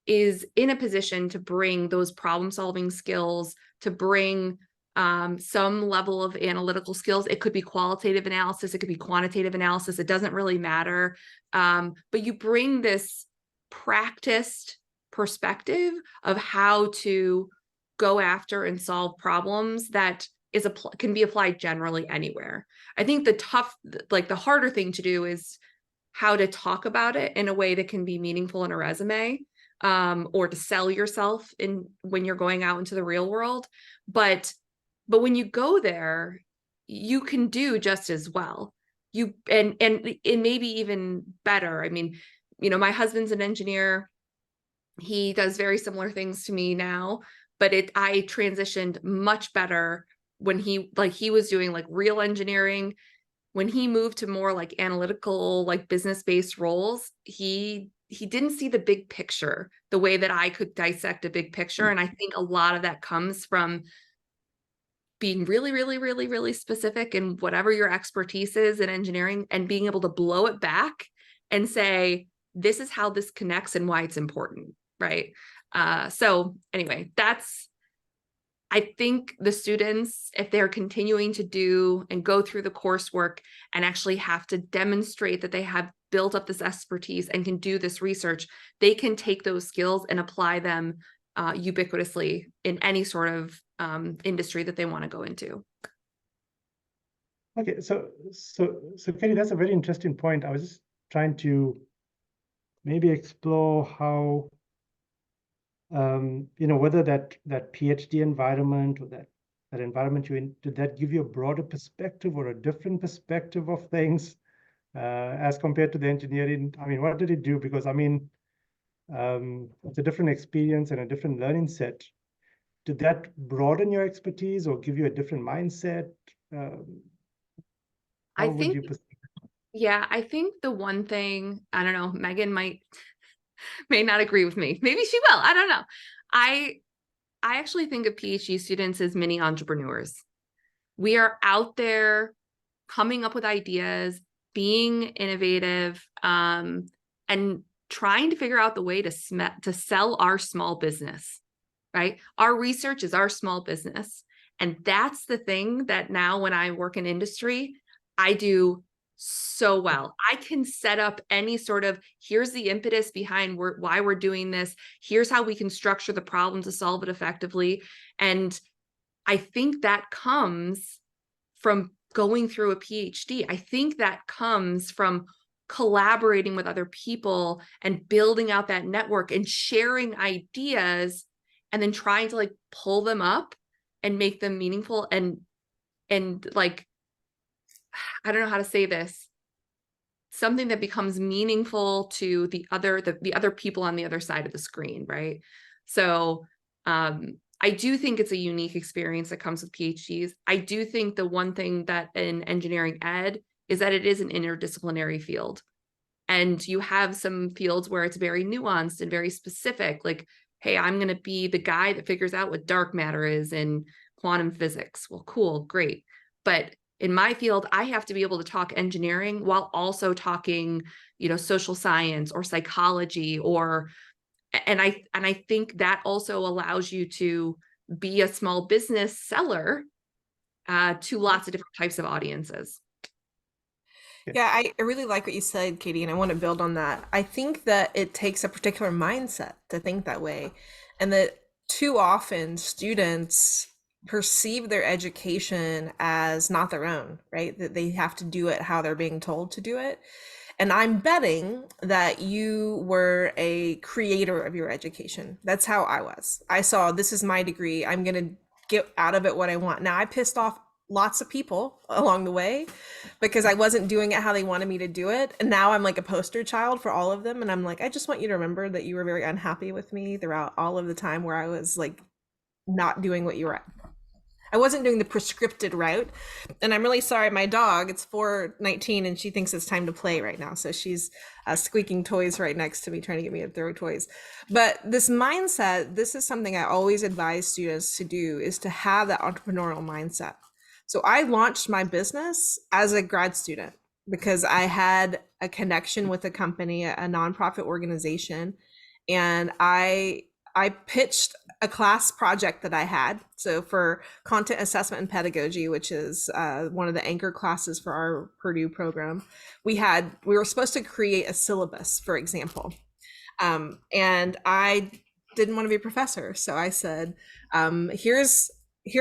is in a position to bring those problem-solving skills, to bring some level of analytical skills. It could be qualitative analysis, it could be quantitative analysis, it doesn't really matter. But you bring this practiced perspective of how to go after and solve problems that can be applied generally anywhere. I think the harder thing to do is how to talk about it in a way that can be meaningful in a resume, or to sell yourself when you're going out into the real world. But when you go there, you can do just as well. And maybe even better. I mean, my husband's an engineer. He does very similar things to me now, but I transitioned much better when he was doing real engineering. When he moved to more analytical, business-based roles, he didn't see the big picture the way that I could dissect a big picture. And I think a lot of that comes from being really, really, really, really specific in whatever your expertise is in engineering, and being able to blow it back and say, this is how this connects and why it's important, right? So anyway, I think the students, if they're continuing to do and go through the coursework and actually have to demonstrate that they have built up this expertise and can do this research, they can take those skills and apply them ubiquitously in any sort of industry that they want to go into. Okay, so Kelly, that's a very interesting point. I was just trying to maybe explore how whether that PhD environment or that environment you're in, did that give you a broader perspective or a different perspective of things as compared to the engineering? I mean, what did it do? Because I mean, it's a different experience and a different learning set. Did that broaden your expertise or give you a different mindset? I think the one thing, I don't know, Meagan may not agree with me. Maybe she will. I don't know. I actually think of PhD students as mini entrepreneurs. We are out there coming up with ideas, being innovative, and trying to figure out the way to sell our small business, right? Our research is our small business. And that's the thing that now when I work in industry, I do so well. I can set up any sort of, here's the impetus behind why we're doing this. Here's how we can structure the problem to solve it effectively. And I think that comes from going through a PhD. I think that comes from collaborating with other people and building out that network and sharing ideas and then trying to like pull them up and make them meaningful and like, I don't know how to say this, something that becomes meaningful to the other people on the other side of the screen, right? So I do think it's a unique experience that comes with PhDs. I do think the one thing that in engineering ed is that it is an interdisciplinary field. And you have some fields where it's very nuanced and very specific, like, hey, I'm going to be the guy that figures out what dark matter is in quantum physics. Well, cool, great. But in my field, I have to be able to talk engineering while also talking, social science or psychology and I think that also allows you to be a small business seller to lots of different types of audiences. Yeah, I really like what you said, Katie, and I want to build on that. I think that it takes a particular mindset to think that way, and that too often students perceive their education as not their own, right? That they have to do it how they're being told to do it. And I'm betting that you were a creator of your education. That's how I was. I saw, this is my degree. I'm going to get out of it what I want. Now, I pissed off lots of people along the way because I wasn't doing it how they wanted me to do it. And now I'm like a poster child for all of them. And I'm like, I just want you to remember that you were very unhappy with me throughout all of the time where I was like not doing what you were. I wasn't doing the prescripted route. And I'm really sorry, my dog, it's 4:19 and she thinks it's time to play right now. So she's squeaking toys right next to me, trying to get me to throw toys. But this mindset, this is something I always advise students to do, is to have that entrepreneurial mindset. So I launched my business as a grad student because I had a connection with a company, a nonprofit organization, and I pitched a class project that I had. So for content assessment and pedagogy, which is one of the anchor classes for our Purdue program, we were supposed to create a syllabus, for example. And I didn't want to be a professor. So I said, here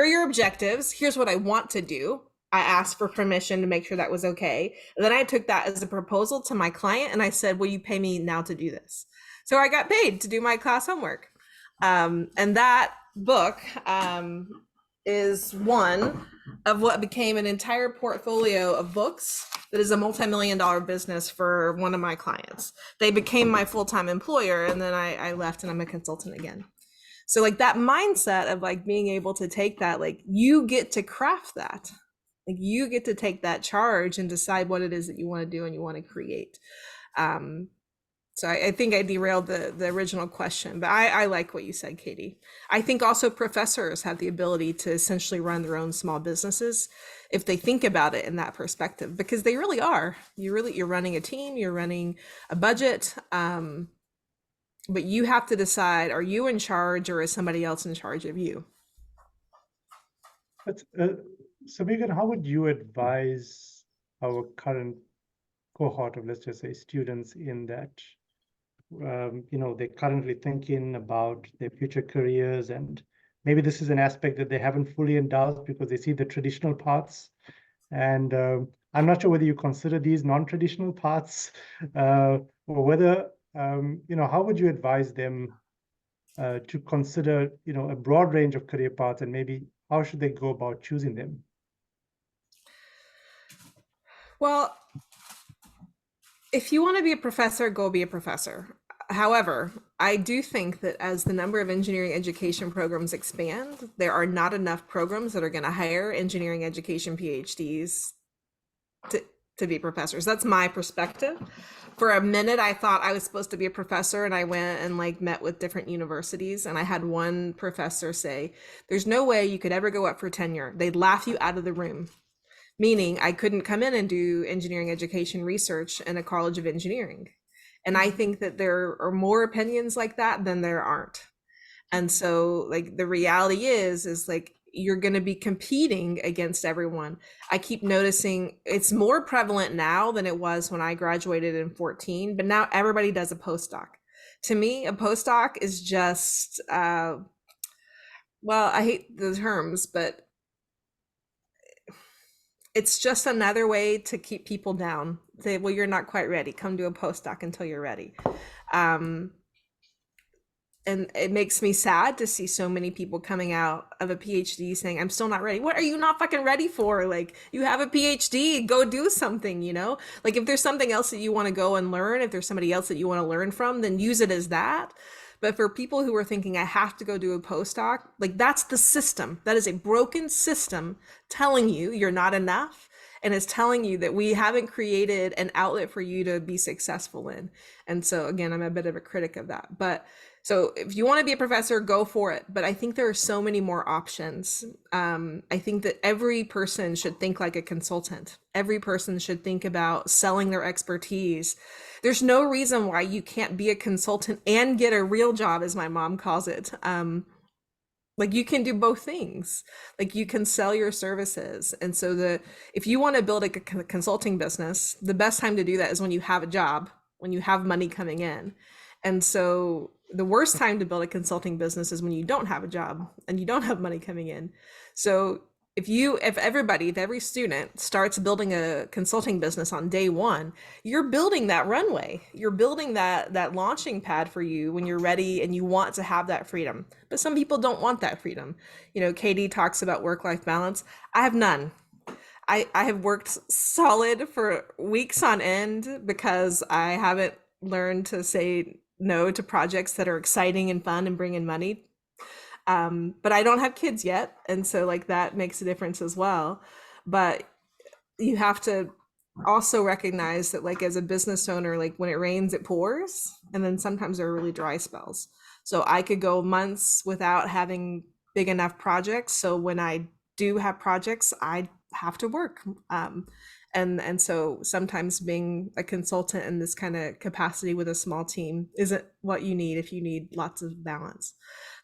are your objectives. Here's what I want to do. I asked for permission to make sure that was okay. And then I took that as a proposal to my client and I said, will you pay me now to do this? So I got paid to do my class homework. And that book is one of what became an entire portfolio of books that is a multi-million-dollar business for one of my clients. They became my full-time employer, and then I left and I'm a consultant again. So like that mindset of like being able to take that, like you get to craft that, like you get to take that charge and decide what it is that you want to do and you want to create. So I think I derailed the original question, but I like what you said, Katie. I think also professors have the ability to essentially run their own small businesses if they think about it in that perspective, because they really are. You're running a team, you're running a budget, but you have to decide, are you in charge or is somebody else in charge of you? But, so Meagan, how would you advise our current cohort of, let's just say, students in that, they're currently thinking about their future careers, and maybe this is an aspect that they haven't fully indulged because they see the traditional paths, and I'm not sure whether you consider these non-traditional paths, or whether how would you advise them to consider a broad range of career paths, and maybe how should they go about choosing them? Well, if you want to be a professor, go be a professor. However, I do think that as the number of engineering education programs expand, there are not enough programs that are going to hire engineering education PhDs to be professors. That's my perspective. For a minute, I thought I was supposed to be a professor, and I went and met with different universities, and I had one professor say, there's no way you could ever go up for tenure. They'd laugh you out of the room meaning I couldn't come in and do engineering education research in a college of engineering. And I think that there are more opinions like that than there aren't. And so like the reality is like you're going to be competing against everyone. I keep noticing it's more prevalent now than it was when I graduated in 14, but now everybody does a postdoc. To me, a postdoc is just, well, I hate the terms, but it's just another way to keep people down. Say, well, you're not quite ready. Come do a postdoc until you're ready. And it makes me sad to see so many people coming out of a PhD saying, I'm still not ready. What are you not fucking ready for? Like, you have a PhD, go do something, you know? Like, if there's something else that you want to go and learn, if there's somebody else that you want to learn from, then use it as that. But for people who are thinking, I have to go do a postdoc, like, that's the system. That is a broken system telling you you're not enough. And it's telling you that we haven't created an outlet for you to be successful in. And so, again, I'm a bit of a critic of that. But so if you want to be a professor, go for it. But I think there are so many more options. I think that every person should think like a consultant. Every person should think about selling their expertise. There's no reason why you can't be a consultant and get a real job, as my mom calls it. Like, you can do both things. Like, you can sell your services. And so if you want to build a consulting business, the best time to do that is when you have a job, when you have money coming in. And so the worst time to build a consulting business is when you don't have a job and you don't have money coming in. So if every student starts building a consulting business on day one, you're building that runway. You're building that launching pad for you when you're ready and you want to have that freedom. But some people don't want that freedom. You know, Katie talks about work-life balance. I have none. I have worked solid for weeks on end because I haven't learned to say no to projects that are exciting and fun and bring in money. But I don't have kids yet. And so like that makes a difference as well. But you have to also recognize that like as a business owner, like when it rains, it pours. And then sometimes there are really dry spells. So I could go months without having big enough projects. So when I do have projects, I have to work. And so sometimes being a consultant in this kind of capacity with a small team isn't what you need if you need lots of balance.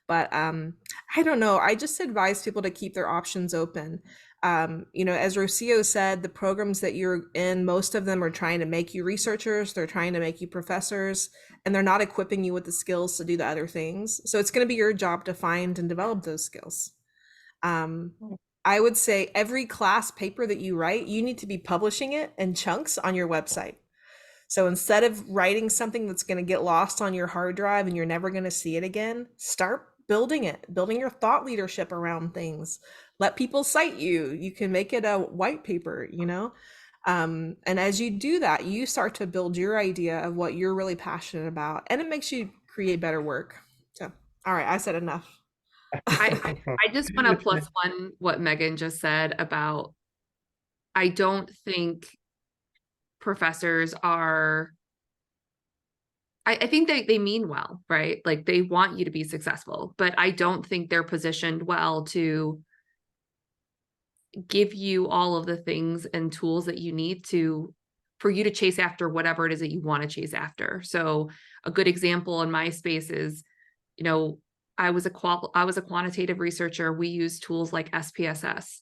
But I don't know. I just advise people to keep their options open. You know, as Rocio said, the programs that you're in, most of them are trying to make you researchers. They're trying to make you professors, and they're not equipping you with the skills to do the other things. So it's going to be your job to find and develop those skills. I would say every class paper that you write, you need to be publishing it in chunks on your website. So instead of writing something that's going to get lost on your hard drive and you're never going to see it again, start building your thought leadership around things. Let people cite you. You can make it a white paper, you know? And as you do that, you start to build your idea of what you're really passionate about, and it makes you create better work. So, all right, I said enough. I just want to plus one what Meagan just said about, I don't think professors are, I think they mean well, right? Like they want you to be successful, but I don't think they're positioned well to give you all of the things and tools that you need for you to chase after whatever it is that you want to chase after. So a good example in my space is, you know, I was a quantitative researcher. We use tools like SPSS.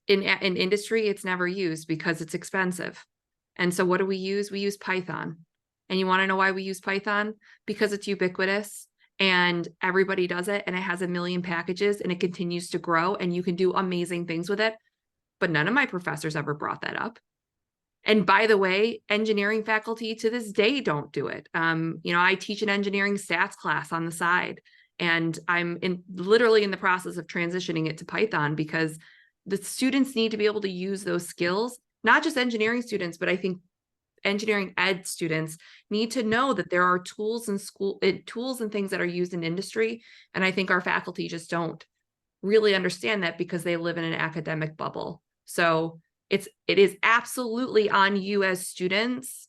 In industry, it's never used because it's expensive. And so what do we use? We use Python. And you want to know why we use Python? Because it's ubiquitous and everybody does it, and it has a million packages and it continues to grow and you can do amazing things with it. But none of my professors ever brought that up. And by the way, engineering faculty to this day don't do it. You know, I teach an engineering stats class on the side, and I'm literally in the process of transitioning it to Python because the students need to be able to use those skills, not just engineering students, but I think engineering ed students need to know that there are tools in school, tools and things that are used in industry. And I think our faculty just don't really understand that because they live in an academic bubble. So it is absolutely on you as students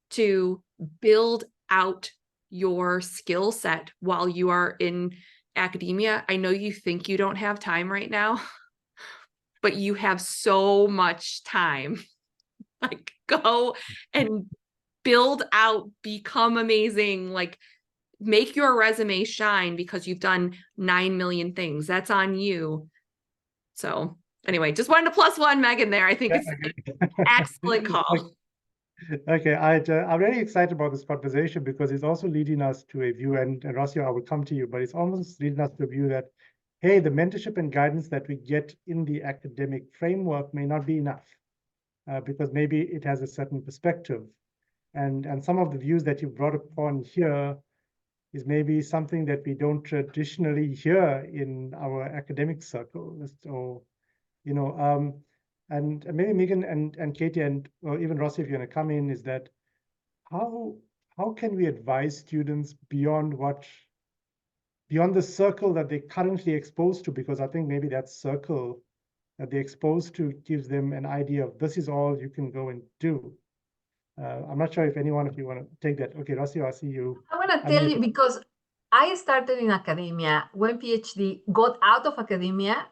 to build out your skill set while you are in academia. I know you think you don't have time right now, but you have so much time. Like, go and build out, become amazing, like make your resume shine because you've done 9 million things. That's on you. So anyway, just wanted to +1 Meagan there. I think it's an excellent call. Okay, I'm really excited about this conversation because it's also leading us to a view, and Rocio, I will come to you, but it's almost leading us to a view that, hey, the mentorship and guidance that we get in the academic framework may not be enough because maybe it has a certain perspective. And some of the views that you brought upon here is maybe something that we don't traditionally hear in our academic circles, or, you know, and maybe Meagan and Katie or even Rocio, if you're going to come in, is that how can we advise students beyond the circle that they're currently exposed to? Because I think maybe that circle that they're exposed to gives them an idea of this is all you can go and do. I'm not sure if any one of you want to take that. Okay, Rocio, I see you. I want to tell you, because I started in academia, went PhD, got out of academia,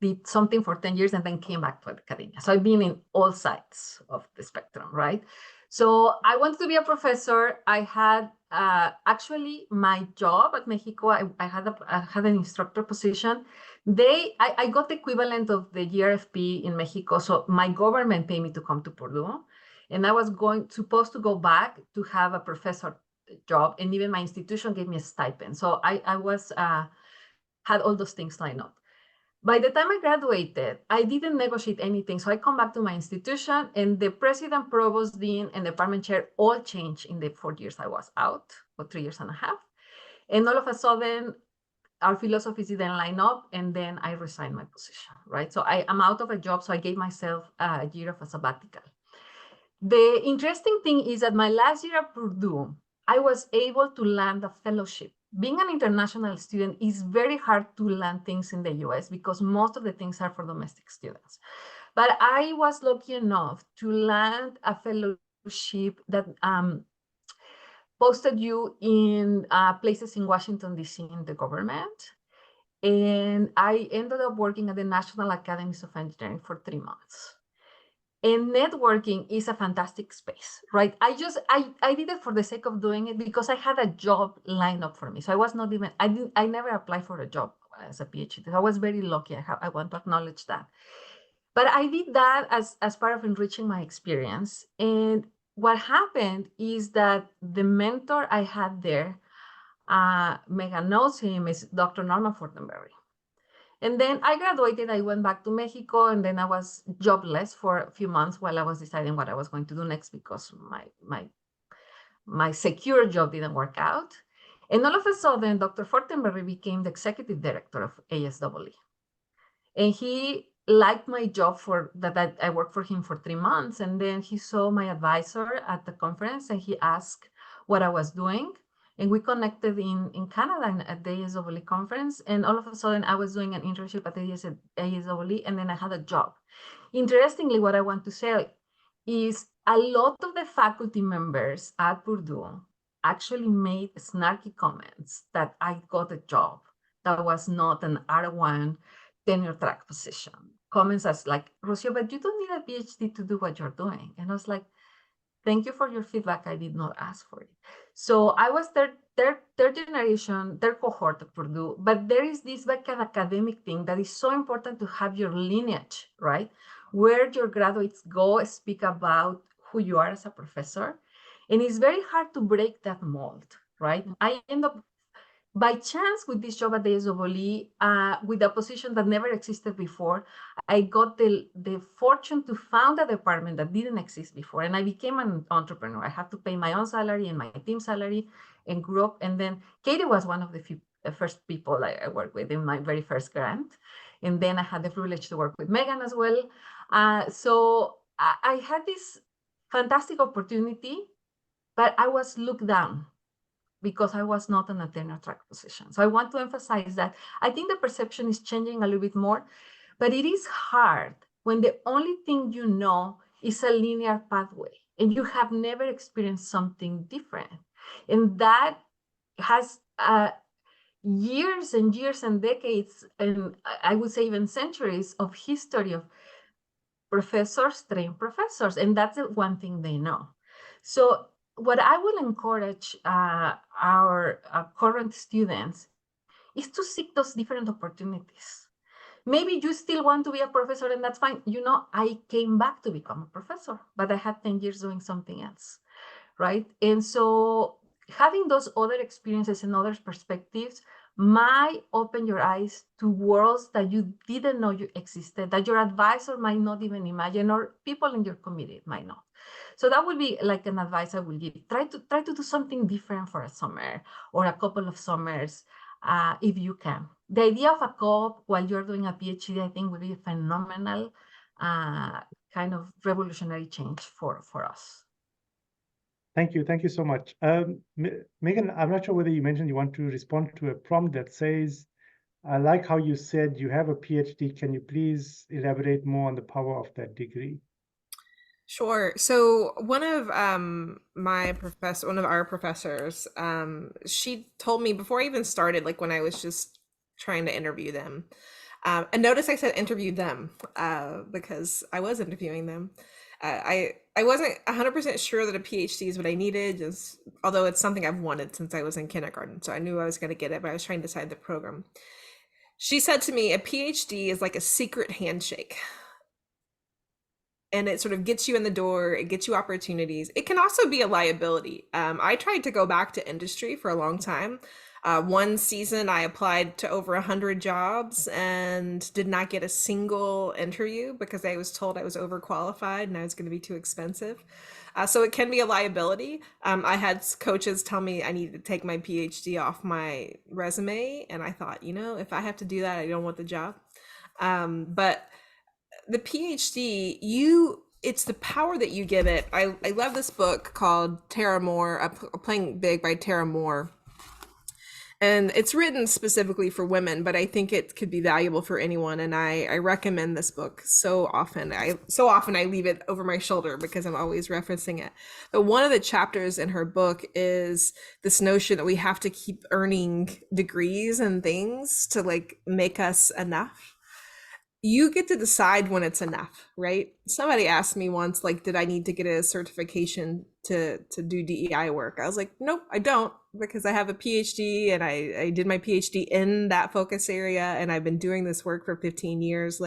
did something for 10 years, and then came back to academia. So I've been in all sides of the spectrum, right? So I wanted to be a professor. I had actually my job at Mexico, I had an instructor position. I got the equivalent of the GRFP in Mexico. So my government paid me to come to Purdue. And I was supposed to go back to have a professor job. And even my institution gave me a stipend. So I had all those things lined up. By the time I graduated, I didn't negotiate anything. So I come back to my institution, and the president, provost, dean, and department chair all changed in the 4 years I was out, or 3 years and a half. And all of a sudden, our philosophies didn't line up, and then I resigned my position, right? So I'm out of a job, so I gave myself a year of a sabbatical. The interesting thing is that my last year at Purdue, I was able to land a fellowship. Being an international student is very hard to land things in the US because most of the things are for domestic students. But I was lucky enough to land a fellowship that posted you in places in Washington, D.C. in the government. And I ended up working at the National Academies of Engineering for 3 months. And networking is a fantastic space, right? I did it for the sake of doing it because I had a job lined up for me. So I was not even, I never applied for a job as a PhD. I was very lucky. I want to acknowledge that. But I did that as part of enriching my experience. And what happened is that the mentor I had there, Meagan knows him, is Dr. Norman Fortenberry. And then I graduated, I went back to Mexico, and then I was jobless for a few months while I was deciding what I was going to do next because my secure job didn't work out. And all of a sudden, Dr. Fortenberry became the executive director of ASEE. And he liked my job that I worked for him for 3 months. And then he saw my advisor at the conference, and he asked what I was doing. And we connected in Canada at the ASEE conference. And all of a sudden, I was doing an internship at the ASEE, and then I had a job. Interestingly, what I want to say is a lot of the faculty members at Purdue actually made snarky comments that I got a job that was not an R1 tenure track position. Comments as like, Rocio, but you don't need a PhD to do what you're doing. And I was like, thank you for your feedback. I did not ask for it. So I was third generation, third cohort at Purdue, but there is this academic thing that is so important to have your lineage, right? Where your graduates go speak about who you are as a professor. And it's very hard to break that mold, right? I end up by chance with this job at the ASEE, with a position that never existed before. I got the fortune to found a department that didn't exist before, and I became an entrepreneur. I had to pay my own salary and my team's salary and grew up. And then Katie was one of the first people I worked with in my very first grant. And then I had the privilege to work with Meagan as well. So I had this fantastic opportunity, but I was looked down because I was not in a tenure track position. So I want to emphasize that I think the perception is changing a little bit more, but it is hard when the only thing you know is a linear pathway and you have never experienced something different. And that has years and years and decades, and I would say even centuries of history of professors train professors, and that's the one thing they know. So what I will encourage our current students is to seek those different opportunities. Maybe you still want to be a professor, and that's fine. You know, I came back to become a professor, but I had 10 years doing something else, right? And so having those other experiences and other perspectives might open your eyes to worlds that you didn't know you existed, that your advisor might not even imagine, or people in your committee might not. So that would be like an advice I will give. Try to do something different for a summer or a couple of summers, if you can. The idea of a co-op while you're doing a PhD, I think, would be a phenomenal kind of revolutionary change for us. Thank you so much. Meagan, I'm not sure whether you mentioned you want to respond to a prompt that says, I like how you said you have a PhD. Can you please elaborate more on the power of that degree? Sure. So one of our professors, she told me before I even started, like when I was just trying to interview them, and notice I said interview them because I was interviewing them. I wasn't 100% sure that a PhD is what I needed, although it's something I've wanted since I was in kindergarten. So I knew I was going to get it, but I was trying to decide the program. She said to me, a PhD is like a secret handshake. And it sort of gets you in the door, it gets you opportunities. It can also be a liability. I tried to go back to industry for a long time. One season I applied to over 100 jobs and did not get a single interview because I was told I was overqualified and I was going to be too expensive. So it can be a liability. I had coaches tell me I needed to take my PhD off my resume. And I thought, if I have to do that, I don't want the job. But the PhD, it's the power that you give it. I love this book called Tara Moore, Playing Big by Tara Moore. And it's written specifically for women, but I think it could be valuable for anyone. And I recommend this book so often. I leave it over my shoulder because I'm always referencing it. But one of the chapters in her book is this notion that we have to keep earning degrees and things to make us enough. You get to decide when it's enough, right? Somebody asked me once, did I need to get a certification to do DEI work? I was like, nope, I don't, because I have a PhD and I did my PhD in that focus area and I've been doing this work for 15 years.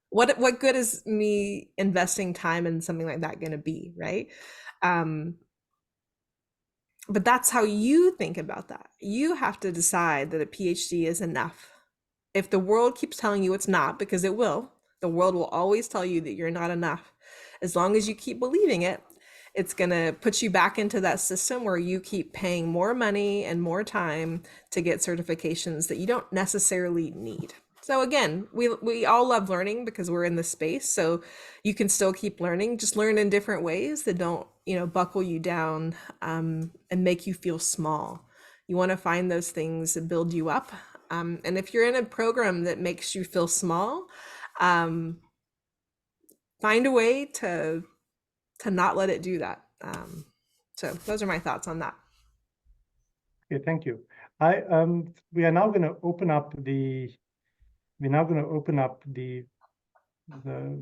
What good is me investing time in something like that going to be, right? But that's how you think about that. You have to decide that a PhD is enough. If the world keeps telling you it's not, because it will, the world will always tell you that you're not enough. As long as you keep believing it, it's going to put you back into that system where you keep paying more money and more time to get certifications that you don't necessarily need. So again, we all love learning because we're in this space. So you can still keep learning, just learn in different ways that don't, buckle you down and make you feel small. You want to find those things that build you up. And if you're in a program that makes you feel small, find a way to not let it do that. So those are my thoughts on that. Okay, thank you. We are now going to open up the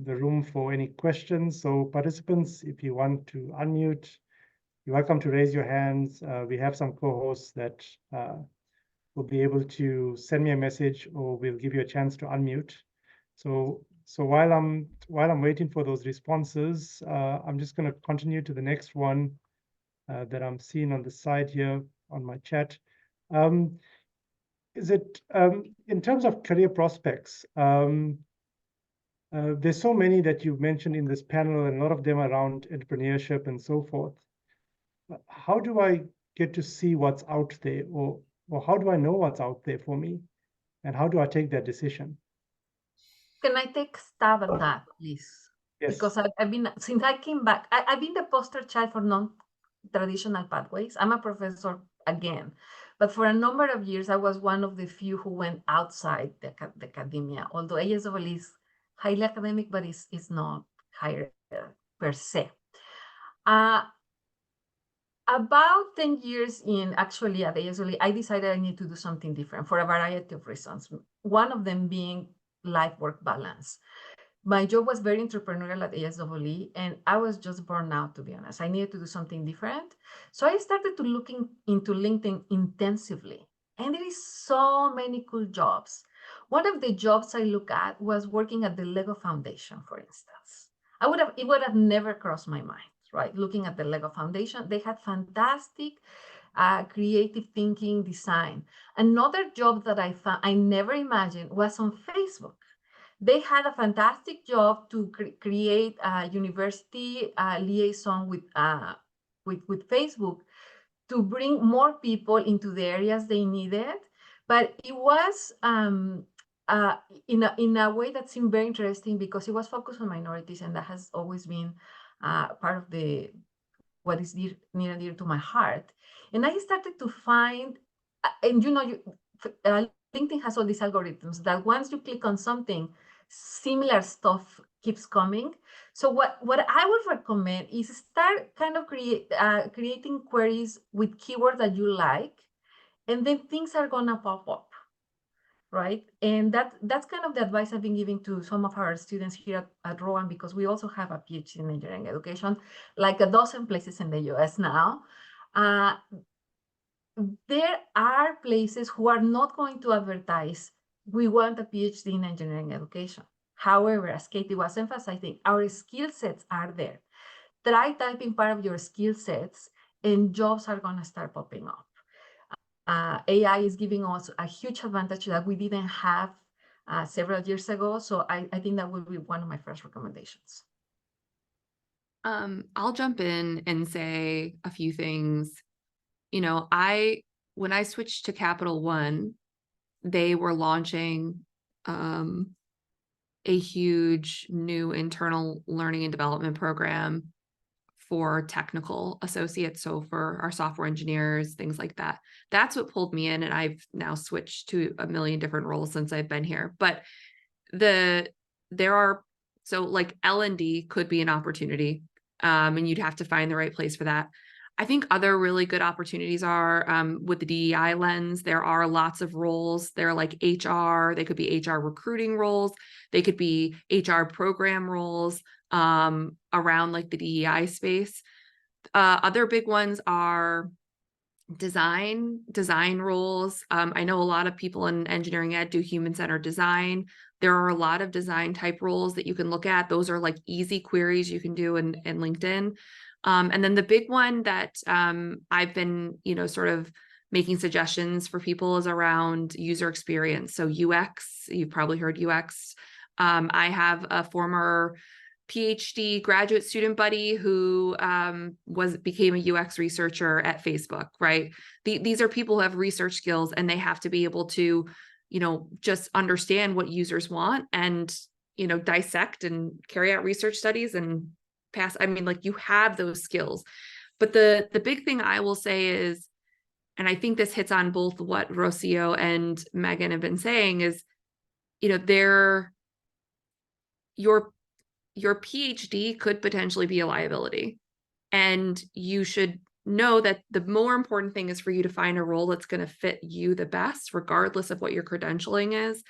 room for any questions. So participants, if you want to unmute, you're welcome to raise your hands. We have some co-hosts that will be able to send me a message, or we'll give you a chance to unmute. So while I'm waiting for those responses, I'm just going to continue to the next one that I'm seeing on the side here on my chat. Is it in terms of career prospects? There's so many that you've mentioned in this panel, and a lot of them around entrepreneurship and so forth. How do I get to see what's out there, or how do I know what's out there for me, and how do I take that decision? Can I take a stab at that, please? Yes. Because I've been, since I came back, I've been the poster child for non-traditional pathways. I'm a professor again, but for a number of years, I was one of the few who went outside the academia, although ASEE is highly academic, but it's not higher per se. About 10 years in, actually, at ASEE, I decided I need to do something different for a variety of reasons. One of them being life-work balance. My job was very entrepreneurial at ASEE, and I was just burned out, to be honest. I needed to do something different. So I started to looking into LinkedIn intensively. And there is so many cool jobs. One of the jobs I look at was working at the Lego Foundation, for instance. It would have never crossed my mind, right? Looking at the Lego Foundation, they had fantastic creative thinking, design. Another job that I found I never imagined was on Facebook. They had a fantastic job to create a university liaison with Facebook to bring more people into the areas they needed. But it was in a way that seemed very interesting because it was focused on minorities, and that has always been part of what is near and dear to my heart. And I started to find, and LinkedIn has all these algorithms that once you click on something, similar stuff keeps coming. So what I would recommend is start kind of creating queries with keywords that you like, and then things are gonna pop up, right? And that's kind of the advice I've been giving to some of our students here at Rowan, because we also have a PhD in engineering education, like a dozen places in the US now. There are places who are not going to advertise, we want a PhD in engineering education. However, as Katie was emphasizing, our skill sets are there. Try typing part of your skill sets and jobs are going to start popping up. AI is giving us a huge advantage that we didn't have several years ago. So I think that would be one of my first recommendations. I'll jump in and say a few things. You know, when I switched to Capital One, they were launching a huge new internal learning and development program for technical associates. So for our software engineers, things like that. That's what pulled me in. And I've now switched to a million different roles since I've been here. But so like L&D could be an opportunity. And you'd have to find the right place for that. I think other really good opportunities are with the DEI lens. There are lots of roles. They're like HR. They could be HR recruiting roles. They could be HR program roles around like the DEI space. Other big ones are design roles. I know a lot of people in engineering ed do human-centered design. There are a lot of design type roles that you can look at. Those are like easy queries you can do in LinkedIn. And then the big one that I've been, sort of making suggestions for people is around user experience. So UX, you've probably heard UX. I have a former PhD graduate student buddy who became a UX researcher at Facebook, right? These are people who have research skills and they have to be able to, just understand what users want and, dissect and carry out research studies and pass. I mean, like you have those skills. But the big thing I will say is, and I think this hits on both what Rocio and Meagan have been saying is, your PhD could potentially be a liability. And you should know that the more important thing is for you to find a role that's going to fit you the best, regardless of what your credentialing is.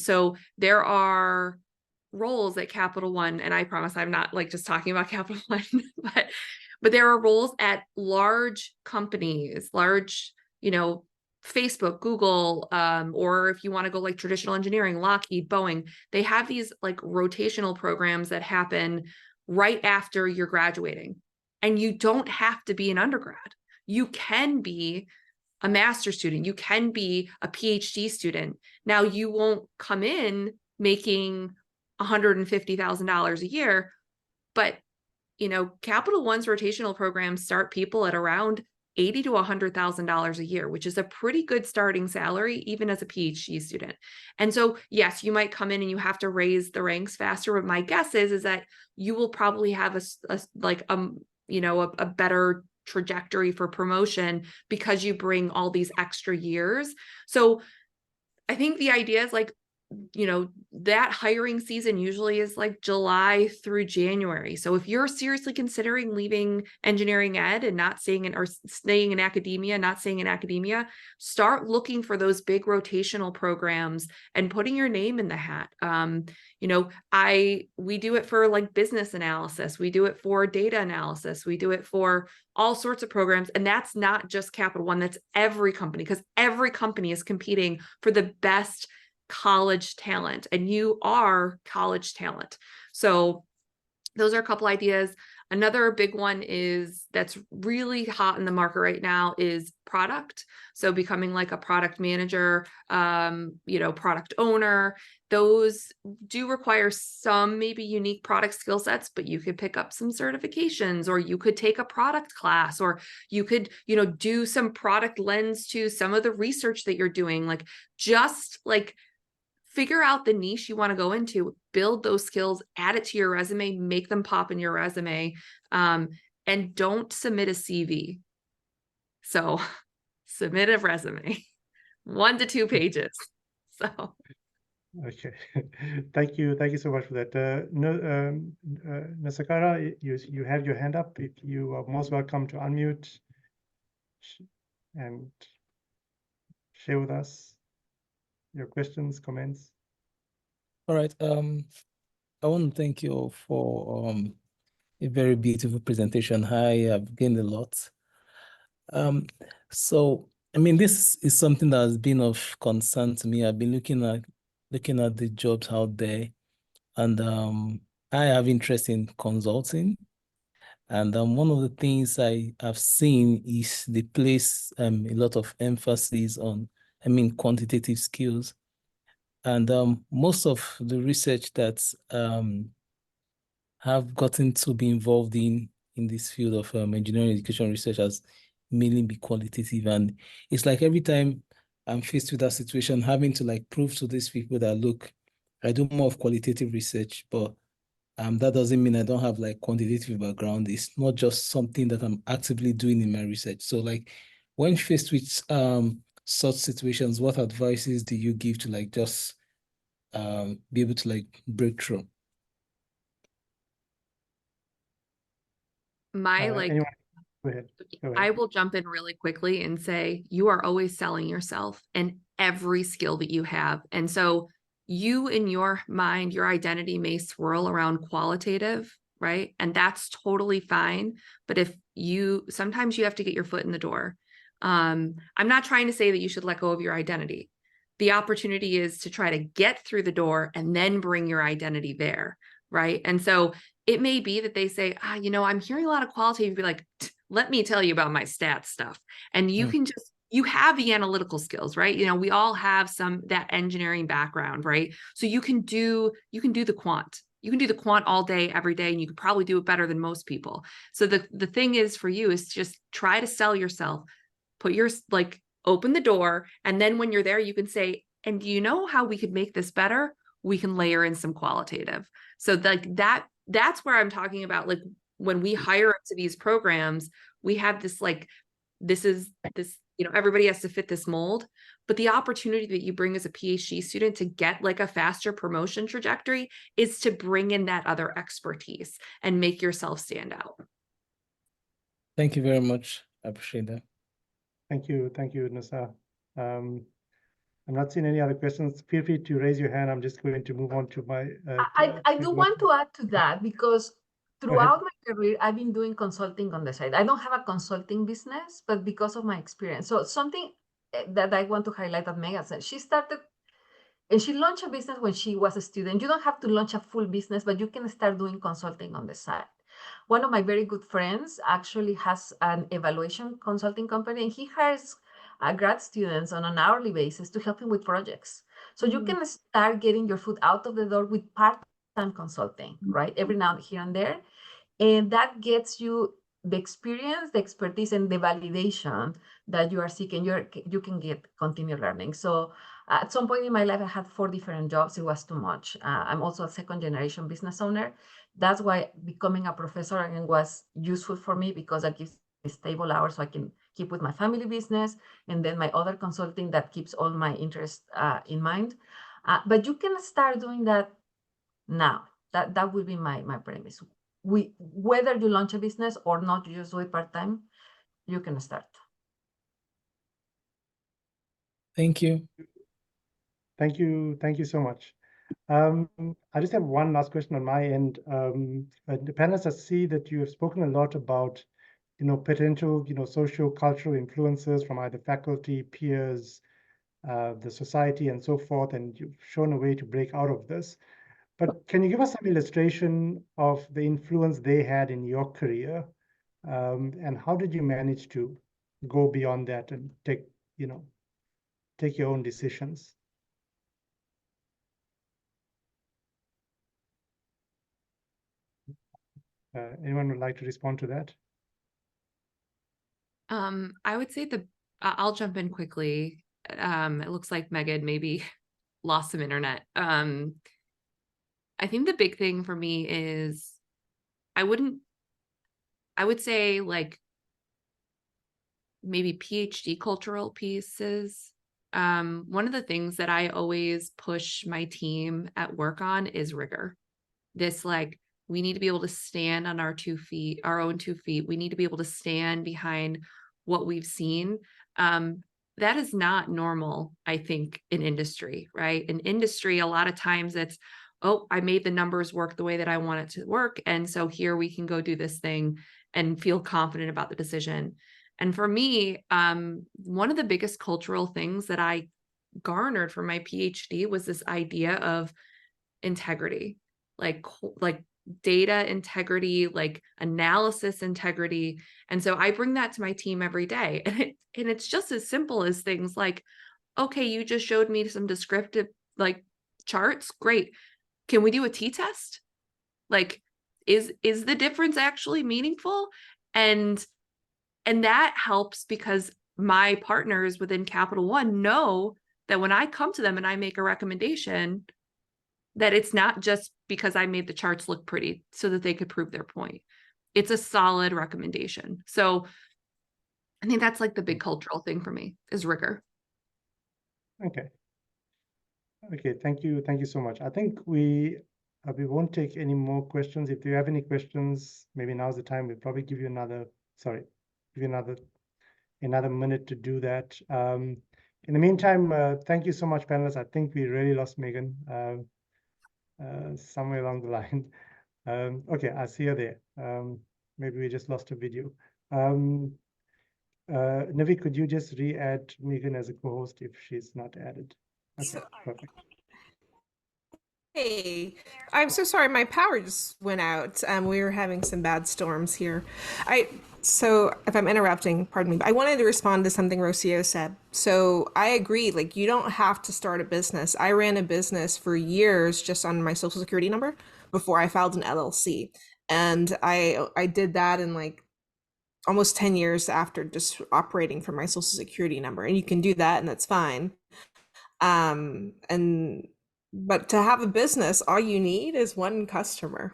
So there are roles at Capital One, and I promise I'm not like just talking about Capital One, but there are roles at large companies, large, Facebook, Google, or if you want to go like traditional engineering, Lockheed, Boeing, they have these like rotational programs that happen right after you're graduating. And you don't have to be an undergrad. You can be a master's student. You can be a PhD student. Now you won't come in making $150,000 a year, but Capital One's rotational programs start people at around $80,000 to $100,000 a year, which is a pretty good starting salary, even as a PhD student. And so, yes, you might come in and you have to raise the ranks faster. But my guess is that you will probably have a better trajectory for promotion because you bring all these extra years. So I think the idea is like, you know, that hiring season usually is like July through January. So if you're seriously considering leaving engineering ed and not staying in, or staying in academia, not staying in academia, start looking for those big rotational programs and putting your name in the hat. You know, we do it for like business analysis. We do it for data analysis. We do it for all sorts of programs. And that's not just Capital One, that's every company, because every company is competing for the best college talent, and you are college talent. So those are a couple ideas. Another big one is that's really hot in the market right now is product. So becoming like a product manager, you know, product owner. Those do require some maybe unique product skill sets, but you could pick up some certifications, or you could take a product class, or you could, you know, do some product lens to some of the research that you're doing. Like, just like figure out the niche you want to go into, build those skills, add it to your resume, make them pop in your resume, and don't submit a CV. So submit a resume, 1 to 2 pages. So. Okay, thank you so much for that. Nasakara, you have your hand up. If you are most welcome to unmute and share with us your questions, comments. All right. I want to thank you all for a very beautiful presentation. I have gained a lot. So I mean, this is something that has been of concern to me. I've been looking at the jobs out there, and I have interest in consulting. And one of the things I have seen is they place a lot of emphasis on, quantitative skills. And most of the research that have gotten to be involved in this field of engineering education research has mainly been qualitative. And it's like every time I'm faced with that situation, having to like prove to these people that, look, I do more of qualitative research, but that doesn't mean I don't have like quantitative background. It's not just something that I'm actively doing in my research. So like, when faced with such situations, what advices do you give to like just be able to like break through? Anyone? Go ahead. I will jump in really quickly and say, you are always selling yourself and every skill that you have. And so you, in your mind, your identity may swirl around qualitative, right? And that's totally fine. But sometimes you have to get your foot in the door. I'm not trying to say that you should let go of your identity. The opportunity is to try to get through the door and then bring your identity there, right? And so it may be that they say, I'm hearing a lot of qualitative, be like, let me tell you about my stats stuff. And you can you have the analytical skills, right? We all have that engineering background, right? So you can do the quant. You can do the quant all day, every day, and you could probably do it better than most people. So the thing is for you is just try to sell yourself, open the door. And then when you're there, you can say, and do you know how we could make this better? We can layer in some qualitative. So that's where I'm talking about, like, when we hire into these programs, we have this, everybody has to fit this mold, but the opportunity that you bring as a PhD student to get like a faster promotion trajectory is to bring in that other expertise and make yourself stand out. Thank you very much. I appreciate that. Thank you, Nasa. I'm not seeing any other questions. Feel free to raise your hand. I'm just going to move on to my. I do want to add to that, because throughout my career, I've been doing consulting on the side. I don't have a consulting business, but because of my experience. So something that I want to highlight that Meagan said, she started and she launched a business when she was a student. You don't have to launch a full business, but you can start doing consulting on the side. One of my very good friends actually has an evaluation consulting company, and he hires grad students on an hourly basis to help him with projects. So you can start getting your foot out of the door with part-time consulting, right? Every now and here and there. And that gets you the experience, the expertise, and the validation that you are seeking. You can get continued learning. So at some point in my life, I had 4 different jobs. It was too much. I'm also a second-generation business owner. That's why becoming a professor again was useful for me, because that gives me stable hours so I can keep with my family business, and then my other consulting that keeps all my interests in mind. But you can start doing that now. That would be my premise. Whether you launch a business or not, you just do it part-time, you can start. Thank you. Thank you. Thank you so much. I just have one last question on my end. The panelists, I see that you have spoken a lot about, potential, socio-cultural influences from either faculty, peers, the society, and so forth, and you've shown a way to break out of this. But can you give us some illustration of the influence they had in your career, and how did you manage to go beyond that and take your own decisions? Anyone would like to respond to that? I would say I'll jump in quickly. It looks like Meagan maybe lost some internet. I think the big thing for me is I would say like maybe PhD cultural pieces. One of the things that I always push my team at work on is rigor. This like, we need to be able to stand on our 2 feet, our own 2 feet. We need to be able to stand behind what we've seen. That is not normal, I think, in industry, right? In industry, a lot of times it's, oh, I made the numbers work the way that I want it to work. And so here we can go do this thing and feel confident about the decision. And for me, one of the biggest cultural things that I garnered from my PhD was this idea of integrity, like data integrity, like analysis integrity. And so I bring that to my team every day. And it's just as simple as things like, okay, you just showed me some descriptive like charts. Great. Can we do a t-test? Like, is the difference actually meaningful? And that helps because my partners within Capital One know that when I come to them and I make a recommendation, that it's not just because I made the charts look pretty so that they could prove their point. It's a solid recommendation. So I think that's like the big cultural thing for me is rigor. Okay. Okay, thank you. Thank you so much. I think we won't take any more questions. If you have any questions, maybe now's the time. We'll probably give you another minute to do that. In the meantime, thank you so much, panelists. I think we really lost Meagan somewhere along the line. Okay, I see her there. Maybe we just lost a video. Nivi, could you just re-add Meagan as a co-host if she's not added? Okay, perfect. Hey, I'm so sorry. My power just went out. We were having some bad storms here. So if I'm interrupting, pardon me, but I wanted to respond to something Rocio said. So I agree, like you don't have to start a business. I ran a business for years just on my social security number before I filed an LLC. And I did that in like almost 10 years after just operating from my social security number. And you can do that and that's fine. But to have a business, all you need is one customer.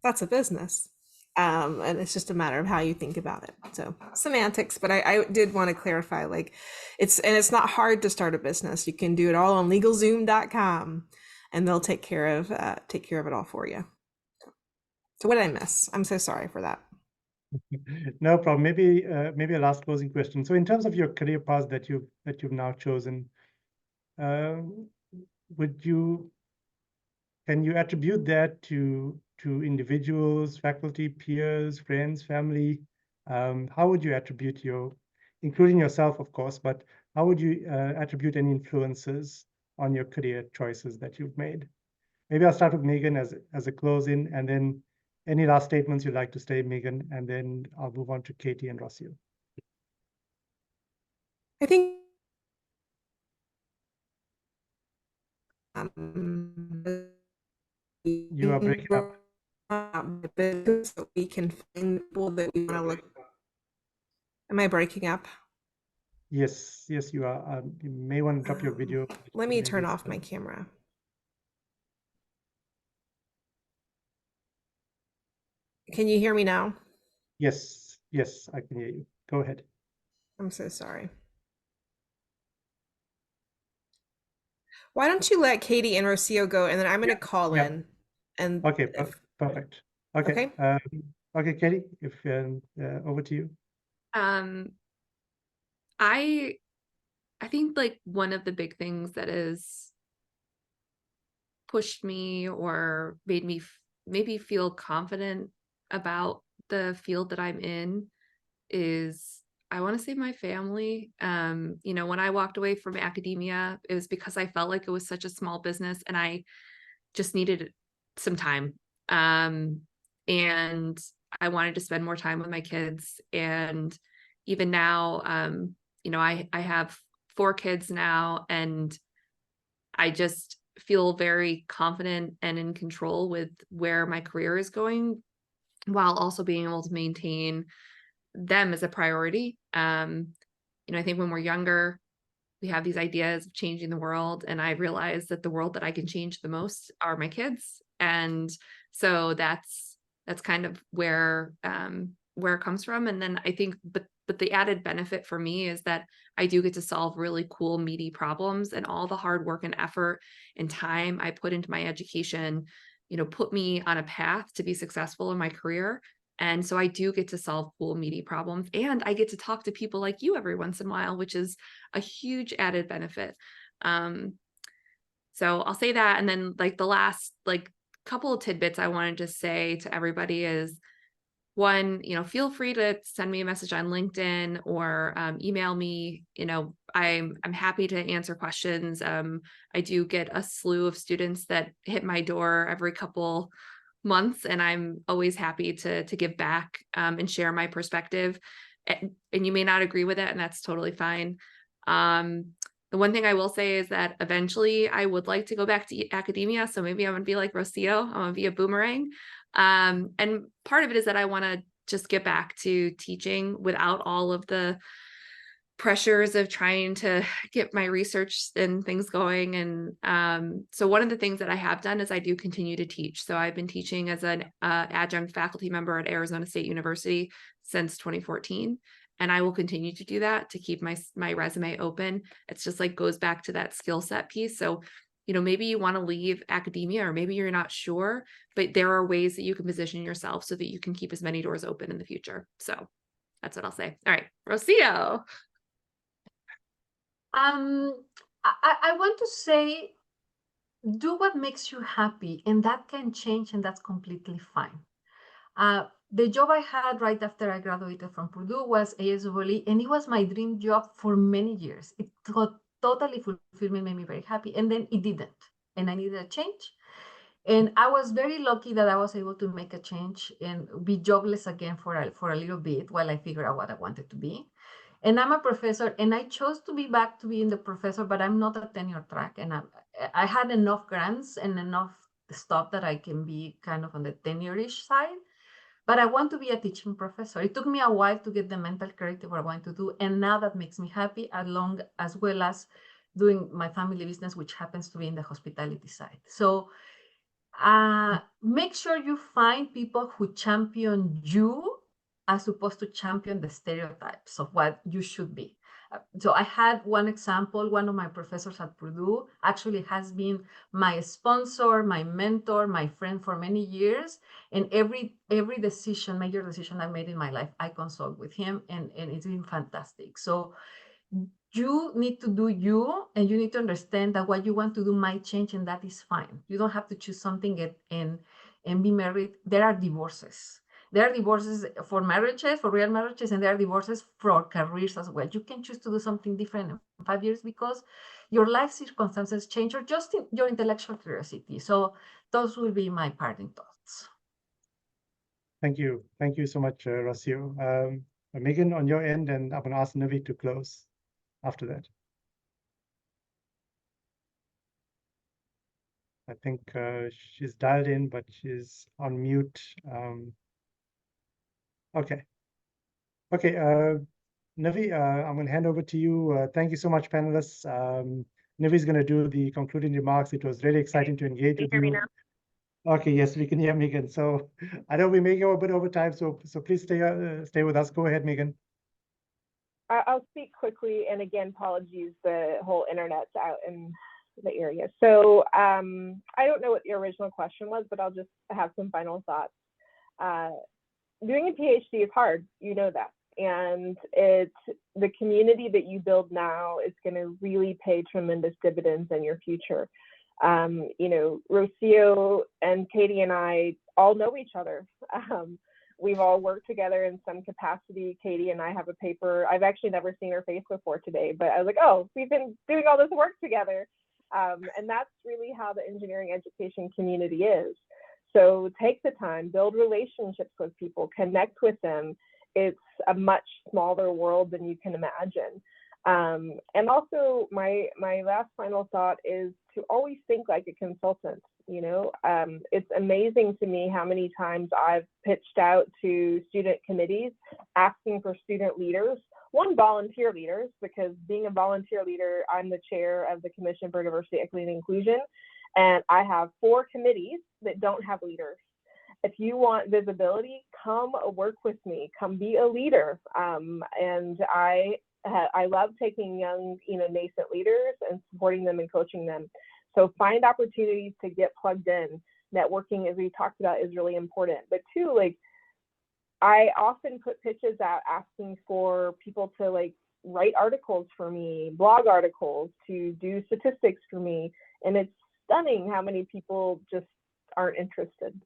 That's a business. And it's just a matter of how you think about it. So semantics, but I did want to clarify, like it's not hard to start a business. You can do it all on LegalZoom.com and they'll take care of it all for you. So what did I miss? I'm so sorry for that. No problem. Maybe a last closing question. So in terms of your career path that you've now chosen, can you attribute that to individuals, faculty, peers, friends, family? How would you attribute including yourself, of course, but how would you attribute any influences on your career choices that you've made? Maybe I'll start with Meagan as a close-in, and then any last statements you'd like to say, Meagan, and then I'll move on to Katie and Rocio. I think You are breaking up. So we can find people that we want to look. Am I breaking up? Yes, you are. You may want to drop your video. Let me turn off my camera. Can you hear me now? Yes, I can hear you. Go ahead. I'm so sorry. Why don't you let Katie and Rocio go, and then I'm going to call yeah. in. And Okay, if- perfect. Okay. Okay, Katie, if over to you. I think like one of the big things that has pushed me or made me maybe feel confident about the field that I'm in is, I want to say, my family. You know, when I walked away from academia, it was because I felt like it was such a small business and I just needed some time. And I wanted to spend more time with my kids. And even now, you know, I have 4 kids now, and I just feel very confident and in control with where my career is going, while also being able to maintain them as a priority. You know, I think when we're younger, we have these ideas of changing the world, and I realize that the world that I can change the most are my kids. And so that's kind of where it comes from. And then I think, but the added benefit for me is that I do get to solve really cool, meaty problems, and all the hard work and effort and time I put into my education, you know, put me on a path to be successful in my career. And so I do get to solve cool, meaty problems, and I get to talk to people like you every once in a while, which is a huge added benefit. So I'll say that. And then like the last like couple of tidbits I wanted to say to everybody is, one, you know, feel free to send me a message on LinkedIn or email me. You know, I'm happy to answer questions. I do get a slew of students that hit my door every couple months, and I'm always happy to give back and share my perspective. And you may not agree with it, and that's totally fine. The one thing I will say is that eventually I would like to go back to academia. So maybe I'm gonna be like Rocio, I'm gonna be a boomerang. And part of it is that I want to just get back to teaching without all of the pressures of trying to get my research and things going. And so one of the things that I have done is I do continue to teach. So I've been teaching as an adjunct faculty member at Arizona State University since 2014. And I will continue to do that to keep my resume open. It's just like goes back to that skill set piece. So, you know, maybe you want to leave academia, or maybe you're not sure, but there are ways that you can position yourself so that you can keep as many doors open in the future. So that's what I'll say. All right, Rocio. I want to say, do what makes you happy, and that can change, and that's completely fine. The job I had right after I graduated from Purdue was ASEE, and it was my dream job for many years. It totally fulfilled me, made me very happy, and then it didn't, and I needed a change. And I was very lucky that I was able to make a change and be jobless again for a little bit while I figured out what I wanted to be. And I'm a professor, and I chose to be back to being the professor, but I'm not a tenure track. And I had enough grants and enough stuff that I can be kind of on the tenure-ish side. But I want to be a teaching professor. It took me a while to get the mental clarity of what I want to do. And now that makes me happy, as well as doing my family business, which happens to be in the hospitality side. So make sure you find people who champion you as opposed to champion the stereotypes of what you should be. So I had one example. One of my professors at Purdue actually has been my sponsor, my mentor, my friend for many years. And every decision, major decision I've made in my life, I consult with him, and it's been fantastic. So you need to do you, and you need to understand that what you want to do might change, and that is fine. You don't have to choose something and be married. There are divorces. There are divorces for marriages, for real marriages, and there are divorces for careers as well. You can choose to do something different in 5 years because your life circumstances change, or just your intellectual curiosity. So those will be my parting thoughts. Thank you. Thank you so much, Rocio. Meagan, on your end, and I'm going to ask Nivi to close after that. I think she's dialed in, but she's on mute. Okay. Okay, Nivi, I'm going to hand over to you. Thank you so much, panelists. Nivi's going to do the concluding remarks. It was really exciting to engage with you. Okay, yes, we can hear Meagan. So I know we may go a bit over time, so please stay with us. Go ahead, Meagan. I'll speak quickly, and again, apologies, the whole internet's out in the area. So I don't know what the original question was, but I'll just have some final thoughts. Doing a PhD is hard, you know that. And it's the community that you build now is going to really pay tremendous dividends in your future. You know, Rocio and Katie and I all know each other. We've all worked together in some capacity. Katie and I have a paper. I've actually never seen her face before today, but I was like, oh, we've been doing all this work together. And that's really how the engineering education community is. So take the time, build relationships with people, connect with them. It's a much smaller world than you can imagine. And also my last final thought is to always think like a consultant. You know, it's amazing to me how many times I've pitched out to student committees asking for student leaders, volunteer leaders, because being a volunteer leader, I'm the chair of the Commission for Diversity, Equity, and Inclusion. And I have 4 committees that don't have leaders. If you want visibility, come work with me, come be a leader. And I love taking young, you know, nascent leaders and supporting them and coaching them. So find opportunities to get plugged in. Networking, as we talked about, is really important. But 2, like, I often put pitches out asking for people to like write articles for me, blog articles, to do statistics for me. And it's stunning how many people just aren't interested.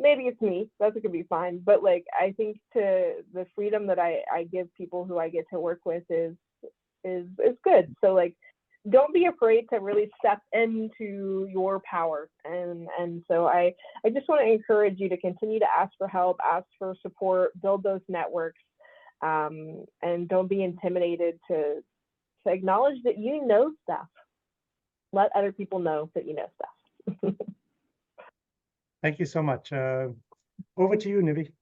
Maybe it's me, that's gonna be fine. But like, I think to the freedom that I give people who I get to work with is good. So like, don't be afraid to really step into your power. And so I just want to encourage you to continue to ask for help, ask for support, build those networks, and don't be intimidated to acknowledge that you know stuff. Let other people know that you know stuff. Thank you so much. Over to you, Nivi.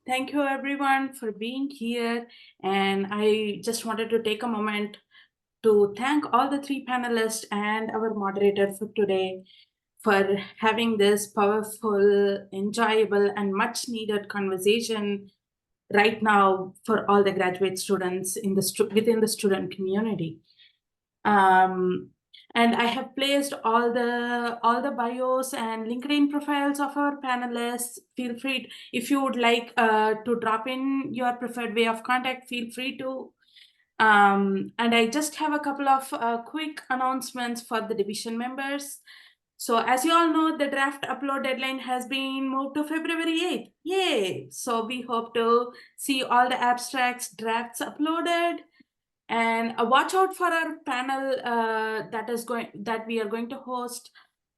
Thank you everyone for being here. And I just wanted to take a moment to thank all the 3 panelists and our moderator for today for having this powerful, enjoyable, and much needed conversation right now for all the graduate students in within the student community. And I have placed all the bios and LinkedIn profiles of our panelists. Feel free, if you would like to drop in your preferred way of contact, feel free to. And I just have a couple of quick announcements for the division members. So as you all know, the draft upload deadline has been moved to February 8th. Yay! So we hope to see all the abstracts drafts uploaded. And watch out for our panel that we are going to host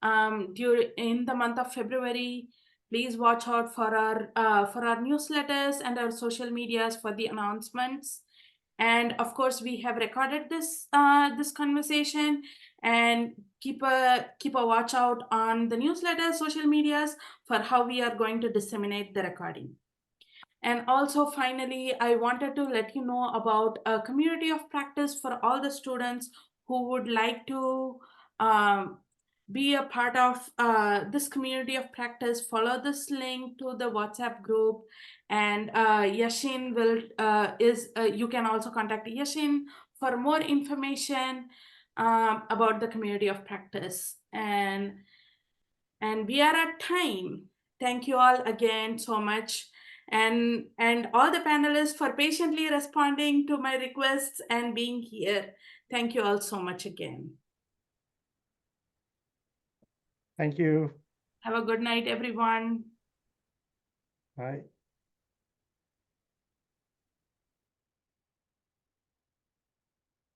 in the month of February. Please watch out for our newsletters and our social medias for the announcements. And of course, we have recorded this conversation, and keep a watch out on the newsletter, social medias for how we are going to disseminate the recording. And also, finally, I wanted to let you know about a community of practice for all the students who would like to be a part of this community of practice. Follow this link to the WhatsApp group, and Yashin you can also contact Yashin for more information about the community of practice. And we are at time. Thank you all again so much. And all the panelists for patiently responding to my requests and being here. Thank you all so much again. Thank you. Have a good night, everyone. Bye.